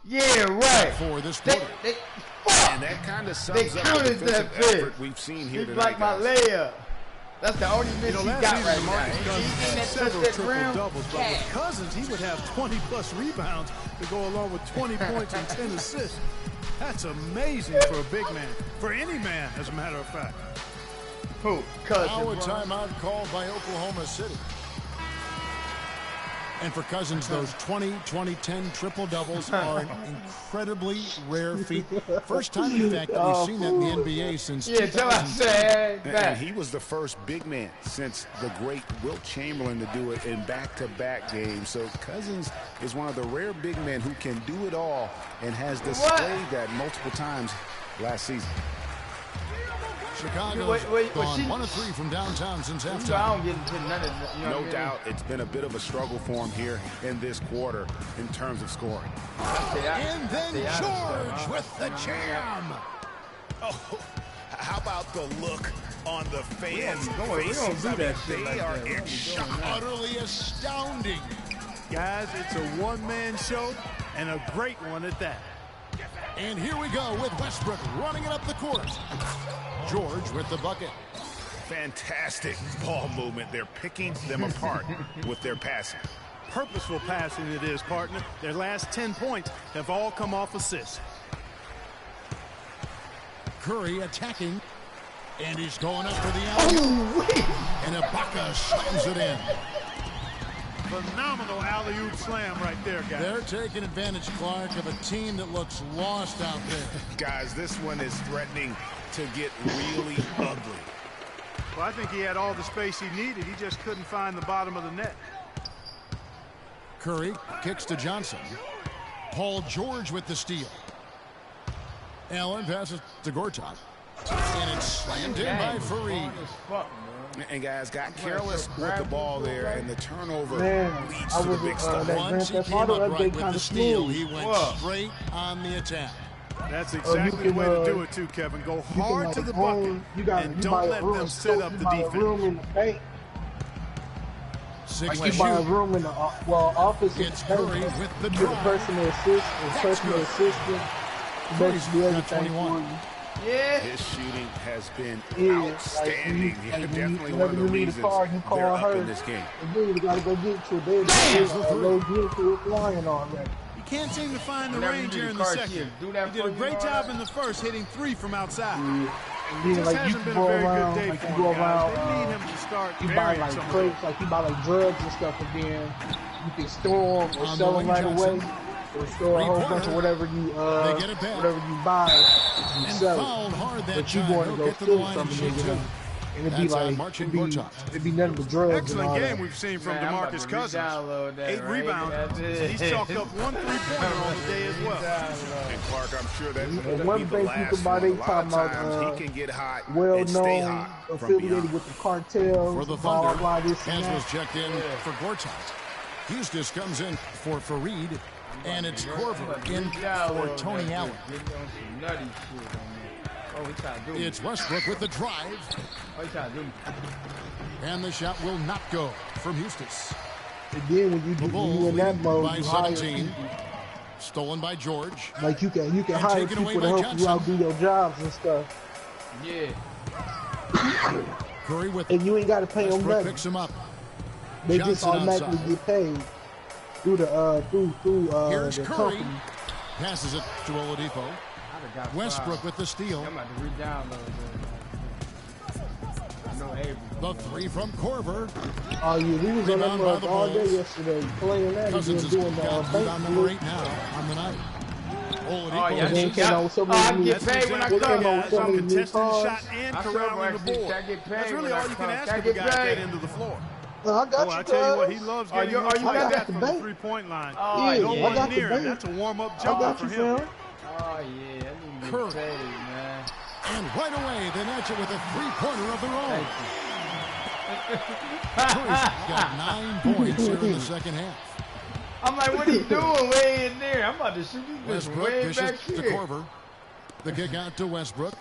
Yeah, right. For this quarter. And that kind of sums up the defensive effort we've seen here he tonight, blocked my layup. That's the only miss he got right now. He's had several triple-doubles, but with Cousins, he would have 20-plus rebounds to go along with 20 points and 10 assists. That's amazing for a big man, for any man, as a matter of fact. Who? Cousins. Now a timeout called by Oklahoma City. And for Cousins, those 20, 10 triple-doubles are an incredibly rare feat. First time, in fact, that we've seen that in the NBA since 2000. And he was the first big man since the great Wilt Chamberlain to do it in back-to-back games. So Cousins is one of the rare big men who can do it all and has displayed that multiple times last season. Chicago's gone 1 of 3 from downtown since halftime. I don't get into none of that. You know No doubt it's been a bit of a struggle for him here in this quarter in terms of scoring. And then George with the jam. Oh, how about the look on the fans' We don't do that shit They like are that. in shock. Utterly astounding. Guys, it's a one-man show, and a great one at that. And here we go with Westbrook running it up the court. George with the bucket. Fantastic ball movement. They're picking them apart with their passing. Purposeful passing it is, partner. Their last 10 points have all come off assists. Curry attacking. And he's going up for the alley. And Ibaka slams it in. Phenomenal alley-oop slam right there, guys. They're taking advantage, Clark, of a team that looks lost out there. Guys, this one is threatening to get really ugly. Well, I think he had all the space he needed. He just couldn't find the bottom of the net. Curry kicks to Johnson. Paul George with the steal. Allen passes to Gortat. And it's slammed in by Fareed. And guys got careless with the ball there, and the turnover leads I to the was big stop. Once he came upright with the steal, he went straight on the attack. That's exactly the way to do it, too, Kevin. Go hard to the bucket and don't let them set up the defense. Room in the bank. Six Like to you buy a shoot. room in the office. It's Curry with the the drive. personal assistant. Curry's Basically got everything 21. for you. Yeah. His shooting has been Yeah, outstanding. Definitely one whenever of the you need a reasons car, you they're call up her. in this game. And then you gotta go get to it. They're get to it flying already. He can't seem to find the Whenever range you here do in the the car, second. do that He did for a you, great all job that. in the first, hitting 3 from outside. And then Just like you hasn't can been a go very around, good day like for you him, go guys. They around. need him to start You buy burying like some of crates, those. like you buy like drugs and stuff, and then you can store them or On sell the them wing, right Johnson. away, or store a whole bunch of whatever you They get it back. whatever you buy and And sell fouled it. hard that But you time. going to He'll go get to the steal line and something, shoot two. and it'd be That's on like Marcin it'd Gortat. be nothing but drugs and Excellent all game that. we've seen from Man, I'm about DeMarcus to Cousins. re-download that 8 right rebounds. after this. He's chalked up 1 3-pointer on the day as well. And Clark, I'm sure that's And going one to be the thing you last can buy, one. they A lot of talking about, times he can get hot and stay Well-known, hot from affiliated beyond. with the cartels, For the blah, Thunder, blah, this and Hans was that. checked in for Gortat. Eustace comes in for Fareed, and it's Corver in for Tony Allen. It's Westbrook with the drive, and the shot will not go from Eustace. And then when you The do Bulls you in that lead mode, by you hire 17. people. Stolen by George. Like you can And hire taken away people to by help you out do your jobs and stuff, Yeah. Curry with and you ain't got to pay them Westbrook nothing. picks him up. They just Johnson automatically outside. get paid through the Here's the Curry. company. Passes it to Oladipo. Westbrook with the steal. I'm about to re-download that. I know everything. The three from Corver. Oh yeah, he was on that Rebound by mug the all day Bulls. yesterday playing that. Cousins He has been doing the got bank on number flip. 8 now on the night. Oladipo. Oh, yeah, And then is came out with so many I new- get paid when I Exactly, come. guys. so many new Contesting the cards. shot and I corralling the still board. I get paid That's really when all I you can come. ask I of a get guy at that paid. end of the floor. I got Oh, you, I tell you what, he cuz. loves Oh, getting you- more oh, you got shots that? from the Bank. 3-point line. Oh, Yeah, Don't yeah. I run got the near. bank. That's a warm-up I jumper got for you, him. fam. Oh, yeah. I need to Curry. get paid, man. And right away, they match it with a three-pointer of their own. Thank Curry's got 9 points here in the second half. I'm like, what he doing way in there? I'm about to shoot this bitch Westbrook way back dishes to here. Corver. The kick out to Westbrook.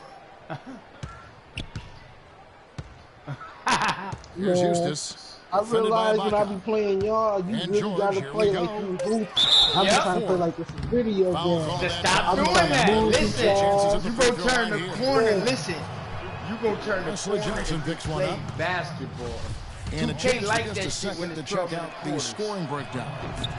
Here's Yeah. Eustace. I Defended by realize when I Ibaka. be playing y'all, you And really George, gotta here play we like go. you hoop. I'm Yep. just trying to play like it's a video Foul game. call Just that stop time. doing trying to that. move Listen, chances at the you free go throw turn line the here. corner. Yeah. Listen, you go turn the Wesley corner Johnson and picks one play up. basketball. And a 2K chance like in that just a shit when second to it's check 12 out the quarters. scoring breakdown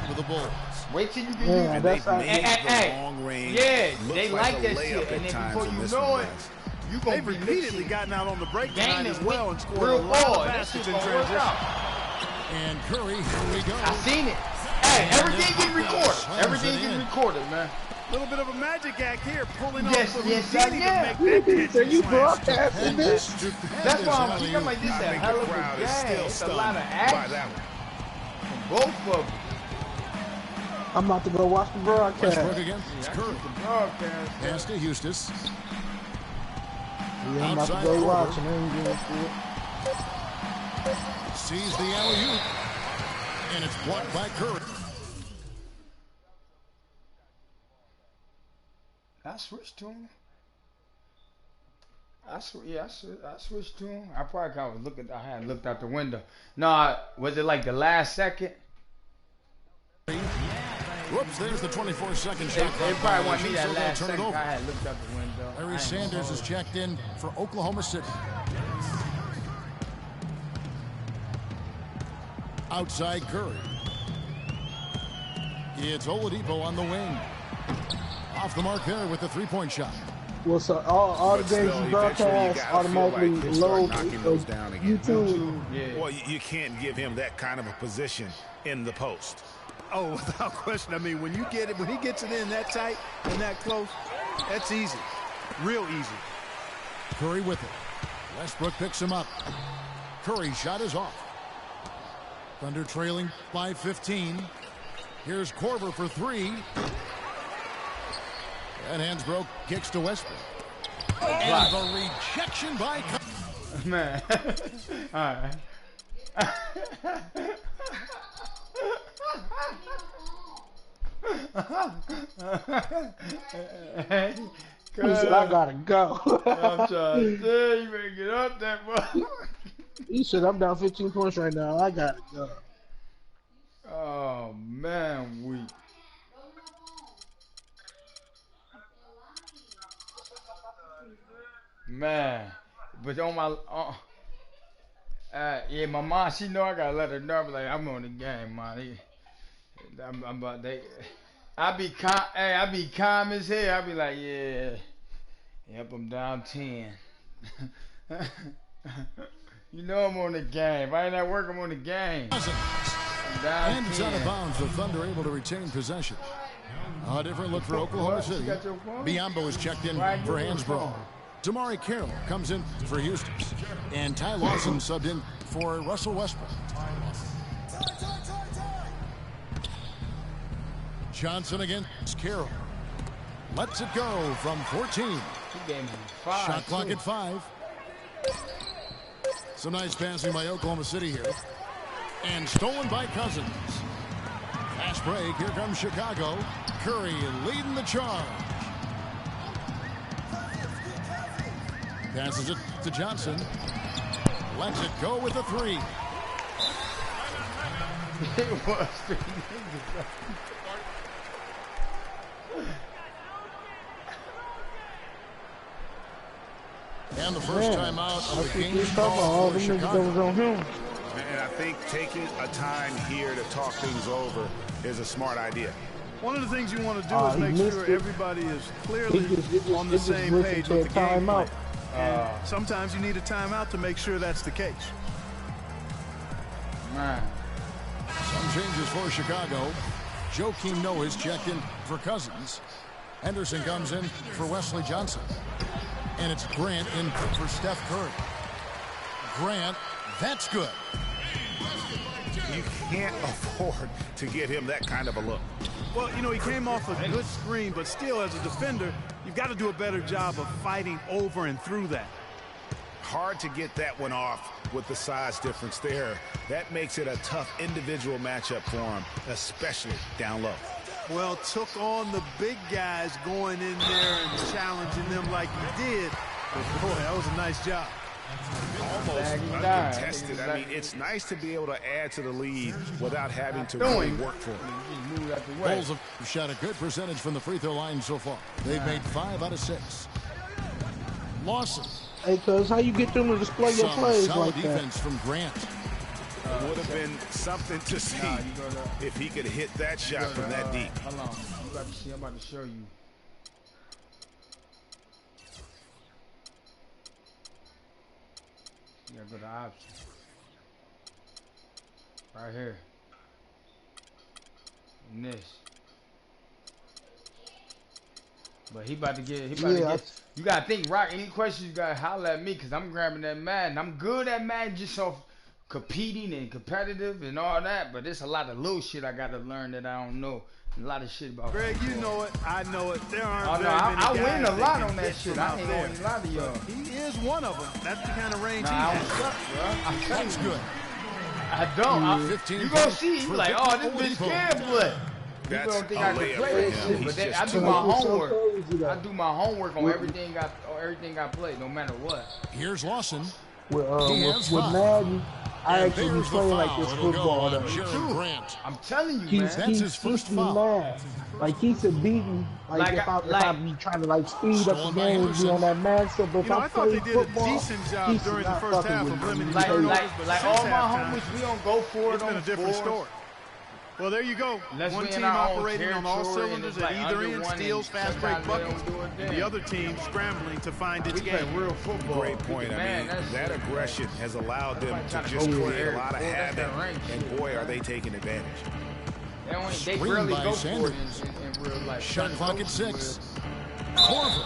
for the Bulls. Wait till you can Yeah, use it. that's how. Made Hey, the long range yeah, look they like like a that layup shit. at And then times before in you this know one, it, guys. you gonna They've be repeatedly mixing gotten out on the break game line as and well and scored a real lot ball. of That baskets shit's in gonna work transition. out. And Curry, here we go. I seen it. Hey, everything getting recorded. Slams Everything it in. getting recorded, man. A little bit of a magic act here, pulling Yes, off the yes, Houdini I am. to make that So you catch. broadcasting this? That's why I'm alley-oop. thinking like this. I A think hell the of a crowd is game. still It's a stunned lot of by action. that one. Both of them. I'm about to go watch the broadcast. Westbrook again. It's Curry. Broadcast. Pass to Eustace. Yeah, I'm about to Outside go Corver. watch and I ain't getting to it. Sees the alley-oop. And it's blocked by Curry. I switched to him. I switched to him. I probably kind of looking. I had looked out the window. No, was it like the last second? Whoops, there's the 24-second They shot. clock probably want violation, me that so they'll last turn it second. over. I had looked out the window. I Larry ain't Sanders gonna is hold checked in for Oklahoma City. Outside Curry. It's Oladipo on the wing. Off the mark there with the three-point shot. Well, so all the But games still, you eventually you broadcast gotta feel automatically like he'll start load knocking those down again. YouTube. Yeah. Well, you can't give him that kind of a position in the post. Oh, without question. I mean, when you get it, when he gets it in that tight and that close, that's easy. Real easy. Curry with it. Westbrook picks him up. Curry's shot is off. Thunder trailing by 15. Here's Korver for three. And Hansbrough kicks to Westbrook. And the rejection by... Man. All right. He said, I gotta go. I'm trying to tell you, better get up that much. He said, I'm down 15 points right now. I gotta go. Oh, man, weak. Man. But on my... yeah, my mom, she know I gotta let her know. Like, I'm on the game, man. I'm about they. I be calm as hell. I be like, yeah, yep, I'm down 10. You know I'm on the game. If I ain't at work, I'm on the game. I'm down And it's 10. out of bounds. The Thunder able to retain possession. A different look for Oklahoma City. Biyombo is checked in for Hansbrough. Damari Carroll comes in for Houston. And Ty Lawson subbed in for Russell Westbrook. Johnson against Carroll. Lets it go from 14. He gave me 5. Shot clock at 5. Some nice passing by Oklahoma City here. And stolen by Cousins. Fast break. Here comes Chicago. Curry leading the charge. Passes it to Johnson. Lets it go with a 3. It was 3 niggas. And the first time out of the game All call the for niggas that Chicago. was on him. And I think taking a time here to talk things over is a smart idea. One of the things you want to do is he make missed sure it. everybody is clearly on the It just same listened page to with a the game plan. timeout. And sometimes you need a timeout to make sure that's the case. Man. Some changes for Chicago. Joakim Noah is checked in for Cousins. Henderson comes in for Wesley Johnson. And it's Grant in for Steph Curry. Grant, that's good. You can't afford to get him that kind of a look. Well, you know, he came off a good screen, but still, as a defender, you've got to do a better job of fighting over and through that. Hard to get that one off with the size difference there. That makes it a tough individual matchup for him, especially down low. Well, took on the big guys going in there and challenging them like he did. But boy, that was a nice job. Almost uncontested. I mean, it's nice to be able to add to the lead without having to really work for it. Move out the way. Bulls have shot a good percentage from the free throw line so far. They've made 5 out of 6. Lawson. Hey, cuz, how you get them to display your Some plays solid like that? defense from Grant. It would have been something to see if he could hit that shot from that deep. Hold on. You about to see, I'm about to show you. You gotta go to options. Right here. And this. But he about to get, you gotta think, Rock, any questions you gotta holler at me, cause I'm grabbing that Madden. I'm good at Madden just off competing and competitive and all that, but there's a lot of little shit I gotta learn that I don't know. A lot of shit about. Greg, you know it. I know it. There aren't Oh, no, very many I guys win a that lot can on that hit shit. from I out ain't there. gonna lie to y'all. He is one of them. That's the kind of range Nah, he I has. don't suck, bro. That's good. I don't. 15 You gonna points see? You for like, Victor oh, this bitch Oladipo. can play. People That's don't think a I can layup play for that him. shit, He's but then I just do too my good. homework. crazy, I do my homework on everything I play, no matter what. Here's Lawson. With He has with 5. Madden, I And actually be there's the playing like foul. this It'll go football. on though. Jerami Grant. I'm telling you, He's, man. That's his first be foul. mad. Like he's a beating. Like, if I be trying to like speed up the Stolen by game, be Henderson. on that matchup. But if You know, I I thought they play did a football, decent job he's during the not first fucking half with of me. limiting Like turnovers, but all since my halftime, homies, we don't go for it it's been on a different fours. story. Well, there you go. Let's One be in team our own operating on all territory, and cylinders it's at like either under end, one, steals, and fast break sometimes they buckets, don't do a and the damn. other team scrambling to find its We play game. real football. Great point. Man, I mean, that aggression has allowed them to trying to just go for create it. a lot of Boy, that's that havoc, rank and shit. boy, are they taking advantage. They Screen rarely by go Sanders. for it in real life. Shot clock at 6. Korver.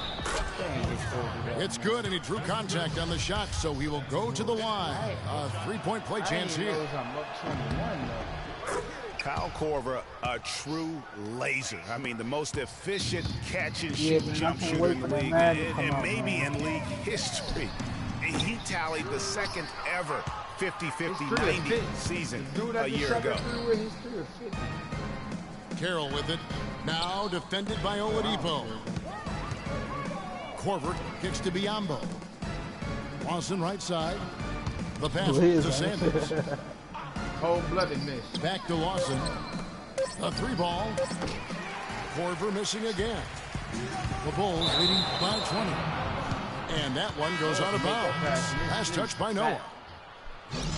It's good, and he drew contact on the shot, so he will go to the line. A three-point play chance here. I'm up 21 though. Kyle Korver, a true laser. I mean, the most efficient catch and Yeah, shoot man, I jump can't shooter wait in the for that league, Madden to come and out, maybe man. in league history. And he tallied the second ever 50-50, It's 90 fit. season Dude, a year ago. He's 3 or 50. Carroll with it. Now defended by Oladipo. Korver kicks to Biyombo. Lawson right side. The pass Who is to that? Sanders. Cold-blooded miss. Back to Lawson. A 3-ball. Korver missing again. The Bulls leading by 20. And that one goes out of bounds. Last touch by Noah.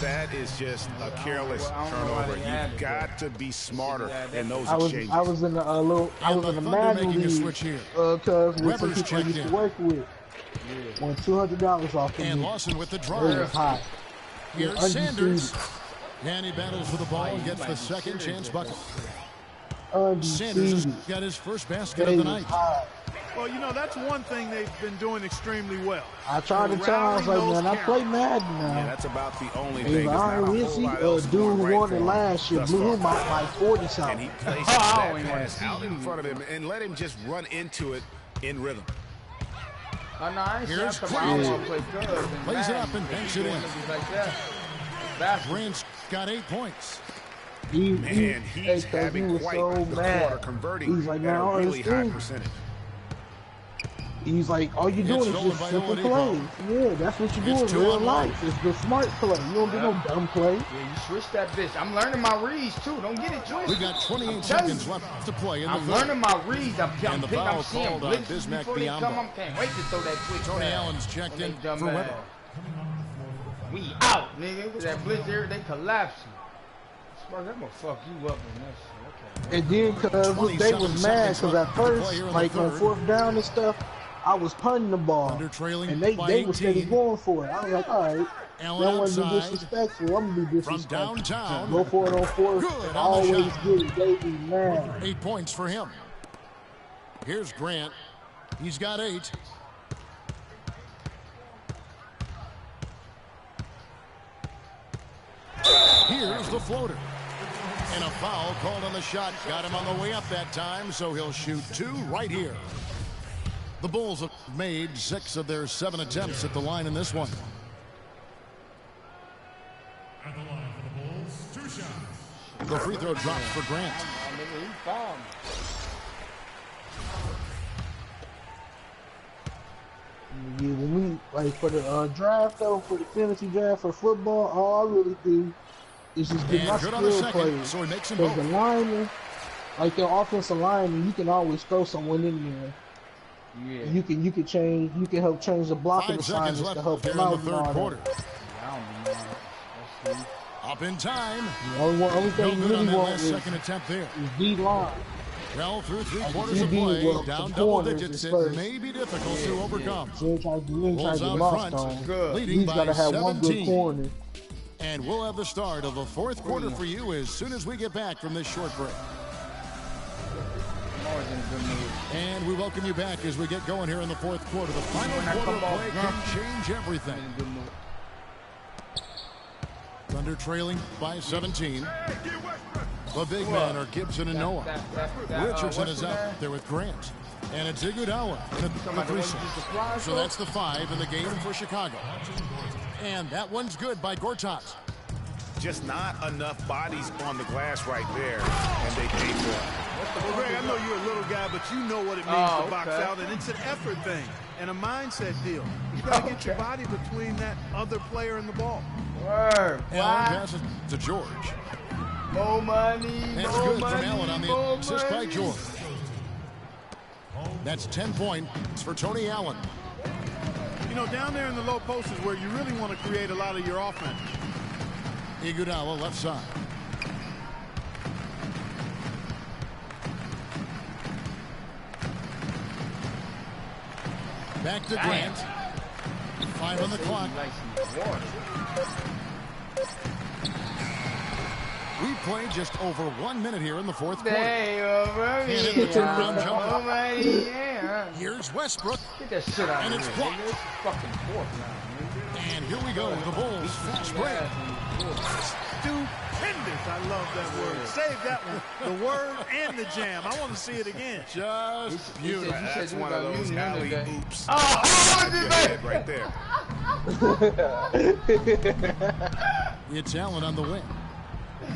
That is just a careless I don't know why turnover. they had You've it, got to be smarter in those I exchanges. was in a little, I And was the in a Thunder Madden making a league, switch here. cause with some Weber's people I checked used in. to work with. Won $200 off of And me. Lawson with the It was drive. hot. Here's Undefeated. Sanders. And he battles for the ball and gets the second chance bucket. Sanders has Undefeated. got his first basket They of the was night. hot. Well, you know, that's one thing they've been doing extremely well. I tried to tell him, I was like, man, I play Madden Yeah, now. that's about the only He's thing. like, There's all not a right, we'll whole see. lot else Dude going who right won for it him last year thus blew far. him out like 40 And something. he places I that don't even wanna pass see out in you. front of him and let him just run into it in rhythm. Oh, no, I ain't saying Here's that 'cause I don't Cleveland. want to play Cubs and Plays it Madden. up and They banks be it doing in. niggas like that. Basketball. Grant's got 8 points. Man, Hey, he's cuz having he was quite so the quarter, mad. converting He's like, at man, a all really this high thing. percentage. He's like, all you doing It's is stolen just by simple Oladipo. plays. Yeah, that's what you do It's in 2 real on 1. life. It's the smart play. You don't do no dumb play. Yeah, you switch that bitch. I'm learning my reads, too. Don't get it twisted. We've got 28 I'm telling seconds you. left to play in the I'm third. learning my reads. I'm And the foul seeing called on blitzes Bismack before they come. Biyombo. I can't wait to throw that quick Tony pass. Allen's checked When they in dumb for ass. Weber. We out, nigga. With that blitz there, they collapsing. I'm gonna fuck you up in that shit. Okay. And then, cause 27 they was mad, seconds cause left at to play first, here in the like on third. 4th down and stuff, I was punting the ball, Under trailing and they by was steady 18. going for it. I was like, all right, Allen they want to be outside. disrespectful. I'm gonna be From disrespectful. downtown. Go for it on 4th. Good on the Always shot. get it. They be mad. 8 points for him. Here's Grant. He's got 8. Here's the floater. And a foul called on the shot. Got him on the way up that time, so he'll shoot 2 right here. The Bulls have made 6 of their 7 attempts at the line in this one. At the line for the Bulls, 2 shots. The free throw drops for Grant. Oh, nigga, he fouled me. Yeah, when we like for the draft though, for the fantasy draft for football, all I really do is just get my And good on the skill second, players. so he makes them Because the both. lineman, like the offensive lineman, you can always throw someone in there. Yeah. You can change. You can help change the blocking 5 seconds assignments to left help here them in out the and third all quarter. that. I don't be mad. Let's see. Up in time. The only No thing you good on really that want last is second attempt there. D line. Well, through 3 Like, quarters of DB, play, well, down the double corners digits, is it first. may be difficult to overcome. You ain't trying to Bulls get out lost front, on. Good. leading He's by got to have one good 17. corner. And we'll have the start of the fourth quarter for you as soon as we get back from this short break. I'm always in a good mood. And we welcome you back as we get going here in the fourth quarter. The final When I quarter come of off play drunk, can change I'm everything. in a good mood. Thunder trailing by 17. The big men are Gibson and Noah. Richardson is out there with Grant. And it's Iguodala in the about the 3 one set. you just applied So for? that's the 5 in the game for Chicago. And that one's good by Gortat. Just not enough bodies on the glass right there, and they pay for it. Well, Greg, I know you're a little guy, but you know what it means Oh, to box okay. out, and it's an effort thing and a mindset deal. You got to get your Okay. body between that other player and the ball. Word. Allen Why? passes to George. More money. That's more good money, from Allen on the more assist by money. George. That's 10 points for Tony Allen. You know, down there in the low post is where you really want to create a lot of your offense. Iguodala left side. Back to Grant. 5 on the clock. We played just over 1 minute here in the fourth quarter. Here's Westbrook. Get that shit out and of it's here. blocked. It's fucking fourth now, And here we go. The Bulls fast break. Stupendous. I love that word. Save that one. The word and the jam. I want to see it again. Just beautiful. That's one of those alley oops. Oh, Right there. It's Allen on the wing.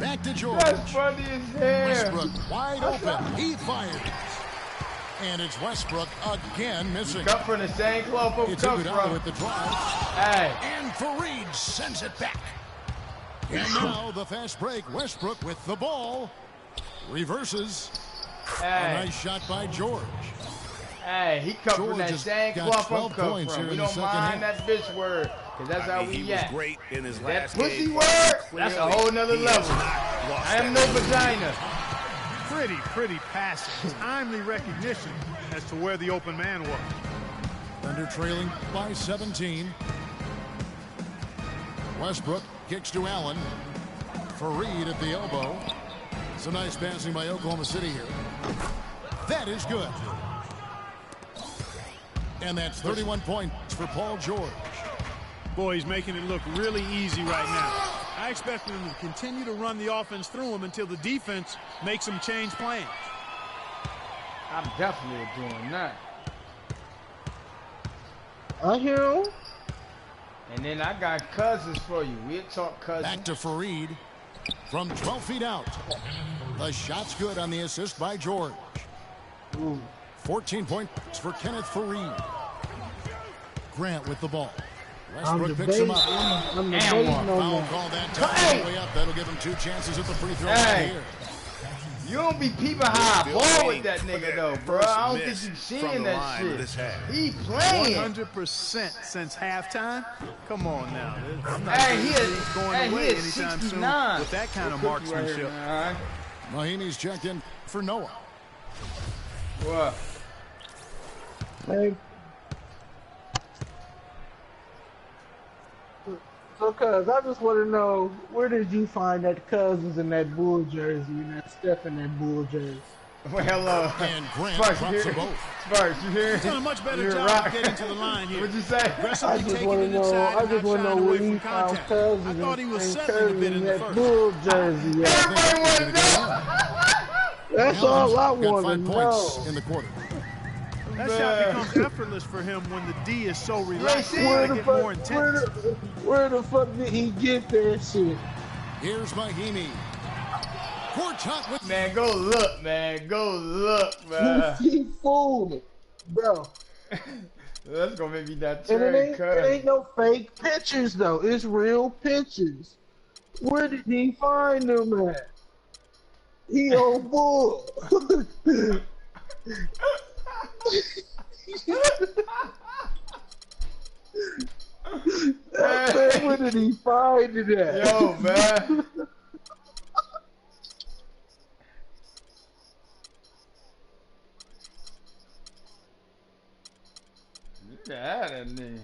Back to George. That's funny as hell. Westbrook wide open. He fires. And it's Westbrook again missing. Cut from the same cloth where we It's come Iguodala from. with the drive. Hey. And Fareed sends it back. And now the fast break. Westbrook with the ball. Reverses. Hey. A nice shot by George. Hey, he cut from that George same has cloth got I'm 12 cut points from. here We in the don't second mind half. that bitch word, because that's how He we was at. great in his That last pussy game. word, that's a whole nother He has level. not lost I am that no vagina. Pretty passing. Timely recognition as to where the open man was. Thunder trailing by 17. Westbrook kicks to Allen. Fareed at the elbow. Some nice passing by Oklahoma City here. That is good. And that's 31 points for Paul George. Boy, he's making it look really easy right now. I expect him to continue to run the offense through him until the defense makes him change plans. I'm definitely doing that. I hear him. And then I got cousins for you. We'll talk cousins. Back to Fareed from 12 feet out. The shot's good on the assist by George. 14 points for Kenneth Fareed. Grant with the ball. Westbrook picks him up. I'm And debating one. on Foul that. call that time. All the way up. That'll give him 2 chances at the free throw Hey. line here. You don't be peeping how I ball with that nigga though, bro. I don't think miss you from seeing the that line shit. this half. He playing. 100% since halftime. Come on now. I'm not Hey, sure he this is, league's going hey, away he is anytime 69. soon with that kind of We'll cook you right marksmanship. here, man, all Mahinmi's checked in for Noah. right? What? Hey. So, cuz, I just want to know, where did you find that Cousins in that Bull jersey and that Steph in that Bull jersey? Well, hello. And Grant Sparks, drops you the hear? boat. Sparks, you hear? He's done a much better You job rock. of getting to the line here. What'd you say? Aggressively I just taking want to it know. inside I and just not want to know shying where away you from found contact. Cousins I thought he was and settling a Curry bit in the that first. Bull jersey. Yeah. Everybody want to know. That's all I Allen's got want to 5 points know. in the quarter. That shot becomes effortless for him when the D is so relaxed. see? It's Where gonna the get more fuck? intense. Where the fuck did he get that shit? Here's Mahinmi. Quartet with Man, go look, man. Go look, man. He fooled me, bro. That's gonna make me that And turn, it ain't no fake pictures though. It's real pictures. Where did he find them at? He on Bull. Man, where did he find it at? Yo, man. Yeah, that nigga.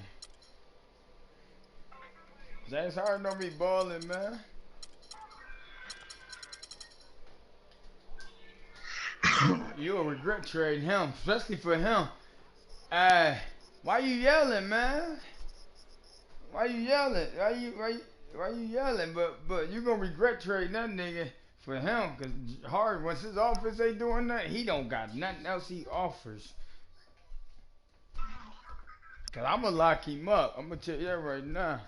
James Harden don't be balling, man. You'll regret trading him, especially for him. Why you yelling, man? Why you yelling? Why you yelling? But you gonna regret trading that nigga for him, cause Harden, once his offense ain't doing that, he don't got nothing else he offers. Cause I'ma lock him up. I'ma tell you that right now.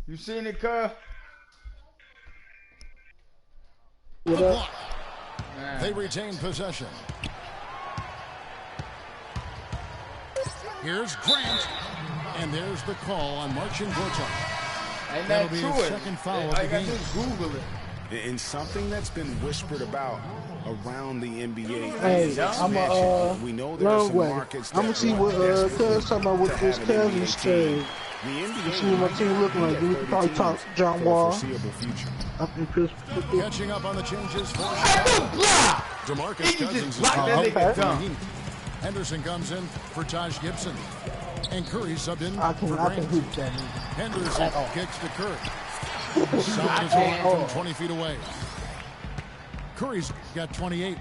You seen it, cuz? the What up? block. They retain possession. Here's Grant. And there's the call on Marcin Gortat. Ain't That'll that be to his it. second foul of I the got game. to Google it. And something that's been whispered about around the NBA. Hey, I'm a we know there are long some way. markets I'm gonna that see what want Cuz talking about with to this have an Cousins NBA trade. team The NBA See what my team looking like. We could probably talk John for the Wall. foreseeable future. Up in Pittsburgh. Catching up on the changes for Block! DeMarcus He Cousins just is blocked that out nigga for dumb. Heat. Henderson comes in for Taj Gibson. And Curry subbed in I for can Grant. hoop that nigga. Henderson kicks to Curry. Sound is going from 20 feet away. Curry's got 28.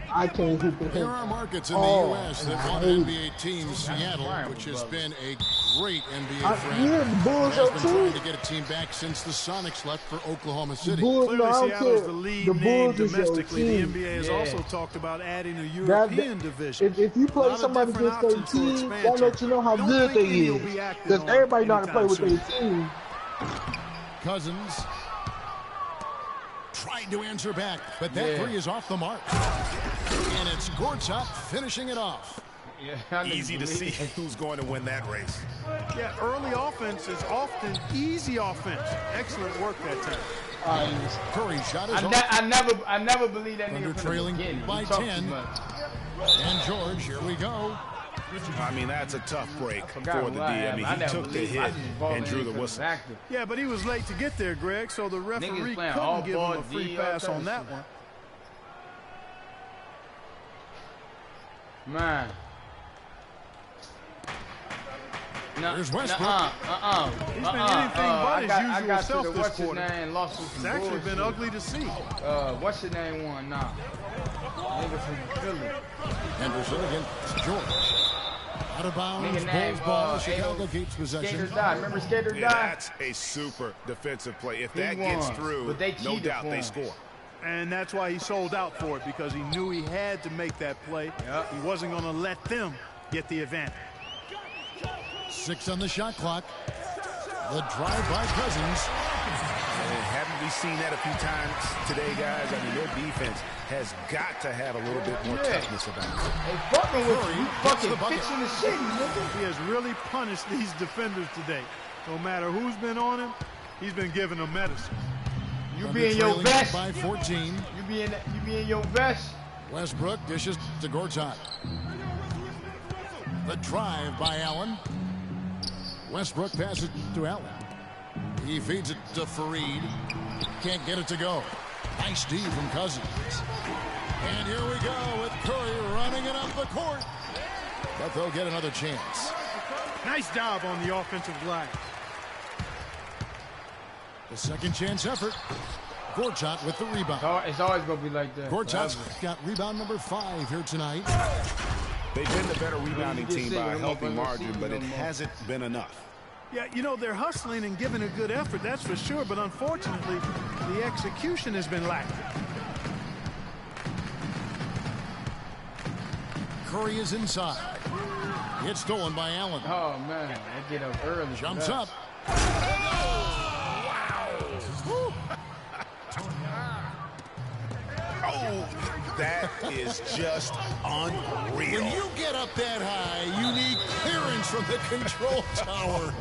I can't hoop that. There are markets in the U.S. that want an NBA team. Seattle, which has been a great NBA friend, Yeah, the Bulls has are been too. trying to get a team back since the Sonics left for Oklahoma City. Bulls, Clearly, no, I don't Seattle's care. the lead The name Bulls is your domestically. The team. NBA has Yeah. also talked about adding a European division. If you A play lot of somebody different against their options for team, that expansion. lets you know how Don't good think they any will is. be acted Because on everybody know how to play anytime with soon. their team. Cousins tried to answer back, but that three is off the mark. And it's Gortat finishing it off. Yeah, Easy to see who's going to win that race. Yeah, early offense is often easy offense. Excellent work that time. Curry shot is off. I never believed that Under nigga from the trailing beginning. by He talked 10. too much. And George, here we go. I mean, that's a tough break Forgot for the D. what I mean, I he never took the believed- I hit just bought and that drew nigga the 'cause whistle. it's active. Yeah, but he was late to get there, Greg, so the referee playing all couldn't give him ball a free D, pass all on that types of one. Man. No, Here's Westbrook. He's been anything but his I usual got self to the this what's his quarter. name lost with It's some actually been bullshit. ugly to see. What's your name one? Nah. Nigga from Philly. Henderson against George. Out of bounds, Nigga name, Bulls ball. Ado- Chicago keeps Skater possession. died. Remember Skater Yeah, died? that's a super defensive play. If He that gets won, through, but they no cheated doubt for they him. score. And that's why he sold out for it, because he knew he had to make that play. Yep. He wasn't going to let them get the advantage. 6 on the shot clock. The drive by Cousins. And haven't we seen that a few times today, guys? I mean, their defense has got to have a little bit more Yeah. toughness about it. They fucking with Curry you. gets Fucking the bucket. fixing the city, nigga. He has really punished these defenders today. No matter who's been on him, he's been giving them medicine. You Thunder be in your trailing vest. by 14. You be in your vest. Westbrook dishes to Gortat. The drive by Allen. Westbrook passes to Allen. He feeds it to Fareed. Can't get it to go. Nice D from Cousins. And here we go with Curry running it up the court. But they'll get another chance. Nice job on the offensive line. The second chance effort. Gortat with the rebound. It's always gonna be like that. Gortat's forever. got rebound number 5 here tonight. They've been the better rebounding just team see by a them healthy motherfuckers margin, see but it them hasn't been enough. Yeah, you know, they're hustling and giving a good effort, that's for sure, but unfortunately, the execution has been lacking. Curry is inside. It's stolen by Allen. Oh man, they get up early. for Jumps that. up. Oh, that is just unreal. When you get up that high, you need clearance from the control tower.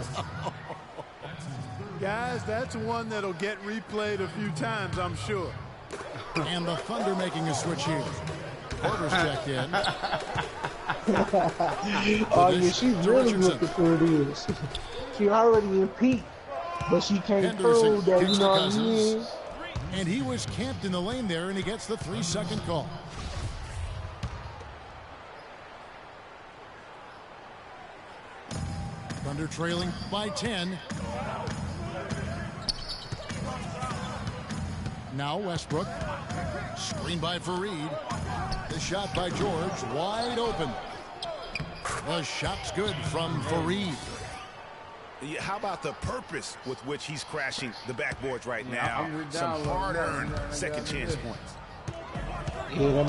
Guys, that's one that'll get replayed a few times, I'm sure. And the Thunder making a switch here. Porter's checked in. Oh, yeah, she's to really Richardson. looking for it is. She already in peak, but she can't Henderson prove that, gets you to know what I Cousins. mean? And he was camped in the lane there, and he gets the 3-second call. Thunder trailing by 10. Now Westbrook. Screen by Fareed. The shot by George. Wide open. The shot's good from Fareed. Yeah, how about the purpose with which he's crashing the backboards right Yeah, now? I'm Some down low. hard-earned Yeah, second yeah, chance yeah. points. Yeah, them,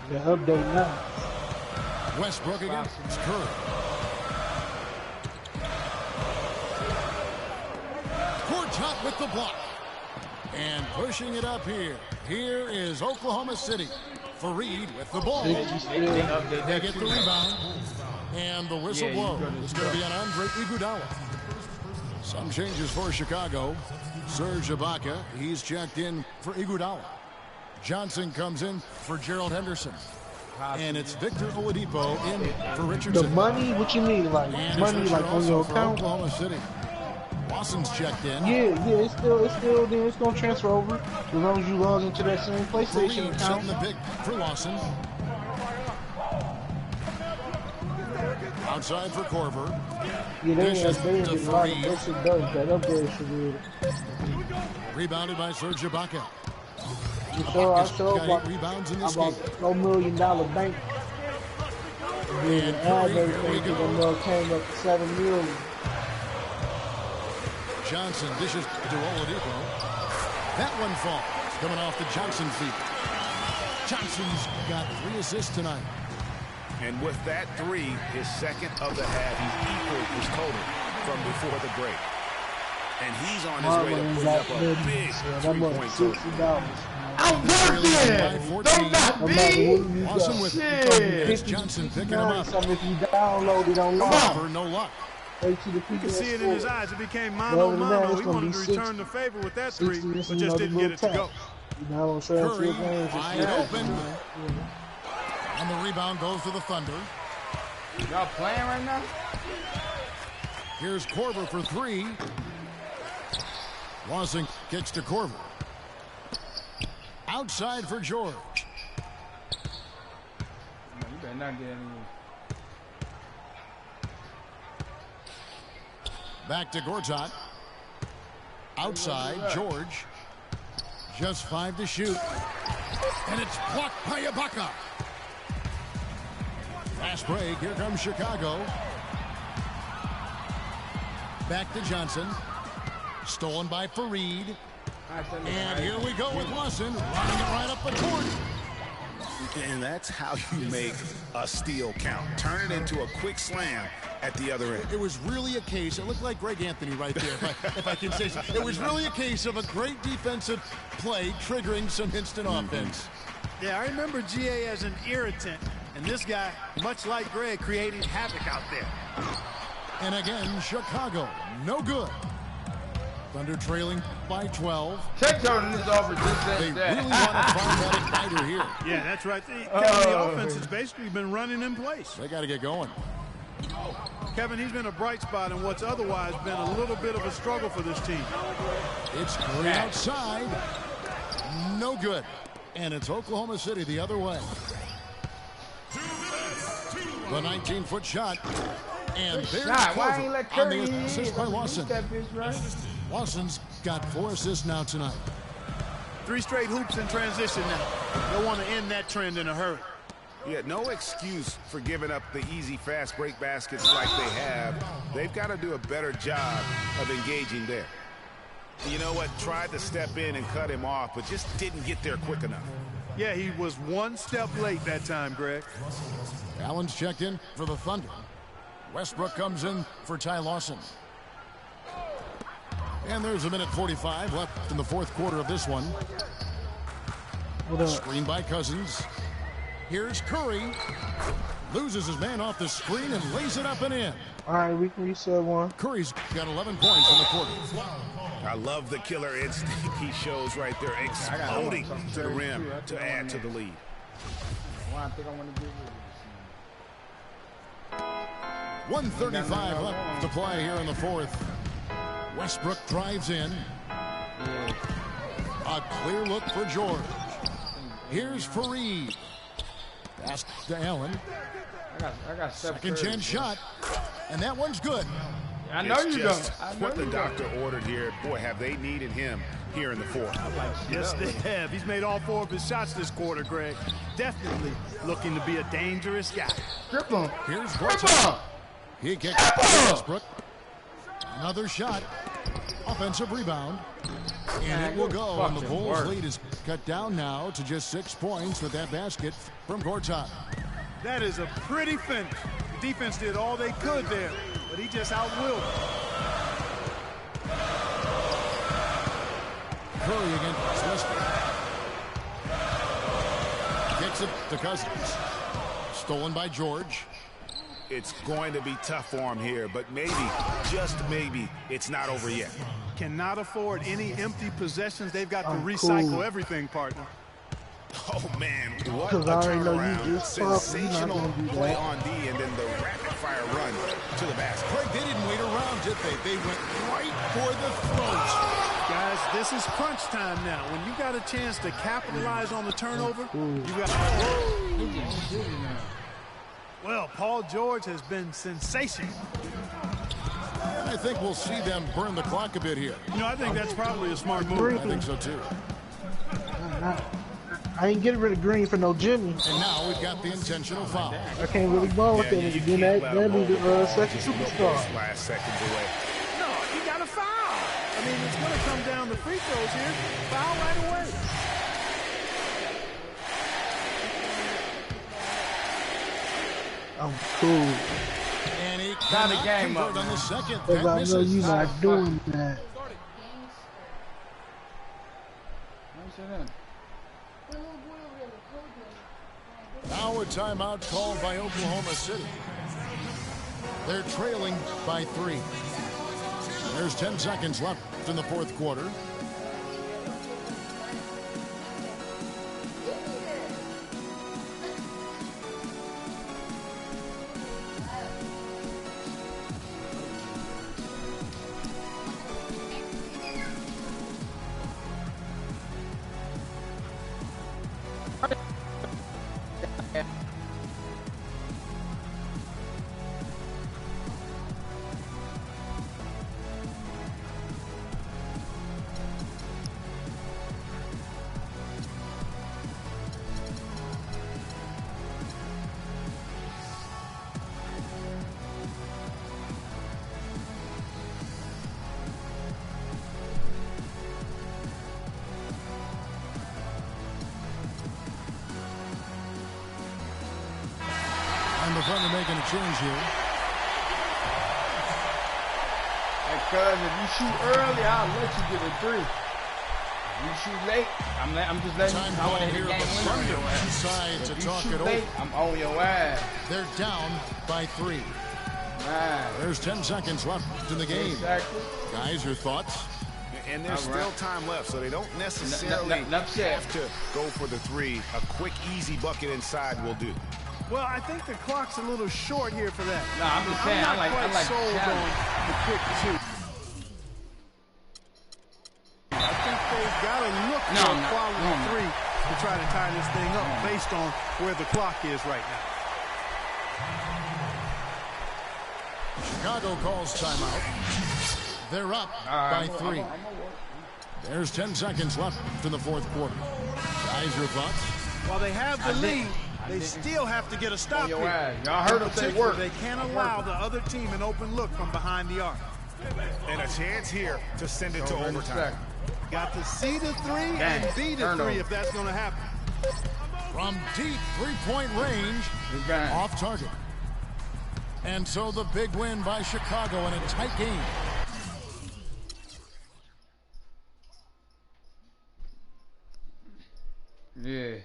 the update now. Westbrook against Curry. Gortat with the block. And pushing it up here. Here is Oklahoma City. Fareed with the ball. They update They that get the too. rebound. And the whistle Yeah, you blows. gotta It's going to be on Andre Iguodala. Some changes for Chicago. Serge Ibaka, he's checked in for Iguodala. Johnson comes in for Gerald Henderson. And it's Victor Oladipo in for The Richardson. money, what you mean? Like And money, it's like Richard on your also for account? Oklahoma City. Lawson's checked in. Yeah, it's still then it's gonna transfer over as long as you log into that same PlayStation Fareed account. setting the big for Lawson. Outside for Corver. Yeah, they Dishes didn't to get a lot of Fareed. that shit done. That upgrade should be. Rebounded by Serge Ibaka. So I Ibaka's showed got 8 rebounds in this about game. $4 million bank. And Add Curry, here we everything to go. the mill came up to $7 million. Johnson dishes to Oladipo. That one falls, coming off the Johnson feet. Johnson's got 3 assists tonight. And with that 3, his second of the half, he's equaled his total from before the break. And he's on his way to put up a big that was three-point $60. total. I'm By working. 14. Don't not No matter me. what you Lawson got. with Shit. Johnson picking him up. Something if you download it online. However, no luck. Wait till the people You can see it in his eyes. It became mano Other than that, mano. it's He gonna wanted be to 60. return the favor with that 3, 60, but just didn't get it to go. You know, I'm sure Curry games. wide open. And the rebound goes to the Thunder. Y'all playing right now? Here's Corver for 3. Lawson kicks to Corver. Outside for George. No, you better not get any. Back to Gortat. Outside, George. Just 5 to shoot. And it's blocked by Ibaka. Fast break. Here comes Chicago. Back to Johnson. Stolen by Fareed. And here we go with Lawson running it right up the court. And that's how you make a steal count. Turn it into a quick slam at the other end. It was really a case, it looked like Greg Anthony right there, if I can say so. It was really a case of a great defensive play triggering some instant offense. Yeah, I remember GA as an irritant, and this guy, much like Greg, creating havoc out there. And again, Chicago, no good. Thunder trailing by 12. Check Jordan this offer just They said really that. want to find that igniter here. Yeah, that's right. Kevin, the offense has basically been running in place. They got to get going. Kevin, he's been a bright spot in what's otherwise been a little bit of a struggle for this team. It's Curry outside. No good. And it's Oklahoma City the other way. The 19-foot shot. And there's Shot. Why Corver ain't let on Curry the assist hit? by Lawson. That bitch right. Lawson's got 4 assists now tonight. 3 straight hoops in transition now. They'll want to end that trend in a hurry. Yeah, no excuse for giving up the easy fast break baskets like they have. They've got to do a better job of engaging there. You know what? Tried to step in and cut him off, but just didn't get there quick enough. Yeah, he was 1 step late that time, Greg. Allen's checked in for the Thunder. Westbrook comes in for Ty Lawson. And there's a minute 45 left in the 4th quarter of this one. Screen by Cousins. Here's Curry. Loses his man off the screen and lays it up and in. All right, we can reset one. Curry's got 11 points in the quarter. I love the killer instinct he shows right there, exploding to the rim to add to the lead. Why I think I want to give it. 1:35 left to play here in the 4th. Westbrook drives in. A clear look for George. Here's Fareed. Pass to Allen. I got Second chance shot. And that one's good. I know It's you just don't. I know what the you doctor ordered here. Boy, have they needed him here in the 4th. Yes, they have. He's made all 4 of his shots this quarter, Greg. Definitely looking to be a dangerous guy. Grip him. Here's Grip Gortat. him. He kicks to Westbrook. Another shot. Offensive rebound. And it will go. And the Bulls lead is cut down now to just 6 points with that basket from Gortat. That is a pretty finish. The defense did all they could there, but he just outwilled them. Curry against Westbrook. Kicks it to Cousins. Stolen by George. It's going to be tough for him here, but maybe, just maybe, it's not over yet. Cannot afford any empty possessions. They've got to recycle cool. everything, partner. Oh, man, what a Because I already know you turnaround. just talked. You're not Sensational going to do play that. on D, and then the rapid-fire run to the basket. Craig, they didn't wait around, did they? They went right for the throat. Guys, this is crunch time now. When you got a chance to capitalize on the turnover, you got. Well, Paul George has been sensational. And I think we'll see them burn the clock a bit here. You know, I think that's probably a smart move. I think so, too. I ain't getting rid of Green for no Jimmy. And now we've got the intentional foul. I can't really ball with Yeah, that. you Again, can't that let be him the roll second just go superstar. last seconds away. No, you got to foul. I mean, it's going to come down to free throws here. Foul right away. I'm cool. And he Tie the cannot game up, convert on the man. second. Because That I know misses. you're not doing that. Now a timeout called by Oklahoma City. They're trailing by 3. There's 10 seconds left in the fourth quarter. And the Thunder making a change here. Because if you shoot early, I'll let you get a 3. If you shoot late, I'm just letting Time you. I call want to hit here. the game The winner on Thunder your ass. decide to If you talk shoot it late, over. I'm on your ass. They're down by 3. Man. There's 10 seconds left in the game. Exactly. Guys, your thoughts? And there's All still right. time left, so they don't necessarily Enough said. have to go for the 3. A quick, easy bucket inside will do. Well, I think the clock's a little short here for that. Nah, I'm just saying, I'm not I quite like sold challenge. on the quick 2. I think they've got to look No, for a no, quality no. 3 to try to tie this thing up based on where the clock is right now. Chicago calls timeout. They're up by 3. There's 10 seconds left in the fourth quarter. Guys, your thoughts? While they have the I think- lead, they still have to get a stop On your here. ass. Y'all heard In them say particular, work. They can't allow the other team an open look from behind the arc. And a chance here to send it to overtime. Got to see the 3 Dang. and be the Turnover. 3 if that's going to happen. From deep three-point range, Good game. off target. And so the big win by Chicago in a tight game. Yeah.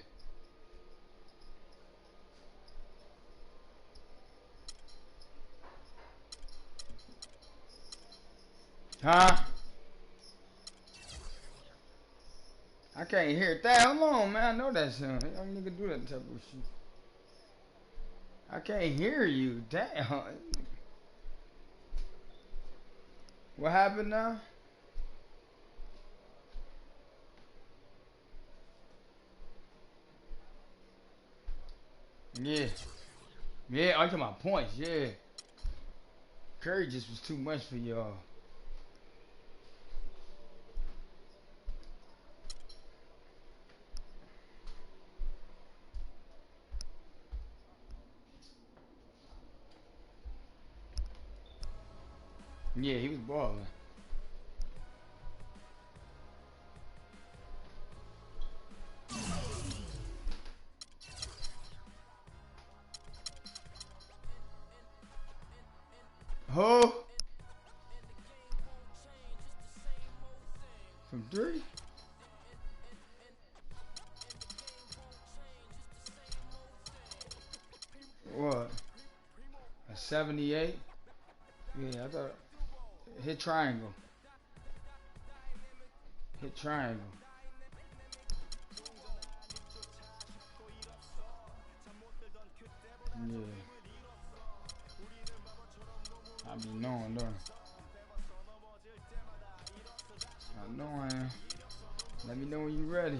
Huh? I can't hear that. Hold on, man. I know that sound. Y'all nigga do that type of shit. I can't hear you. Damn. What happened now? Yeah. Yeah, I'm talking about points, yeah. Curry just was too much for y'all. Yeah, he was balling. Who? From 3? What? A 78? Yeah, I thought. Hit triangle. Hit triangle. I be knowing though. I know I am. Let me know when you ready.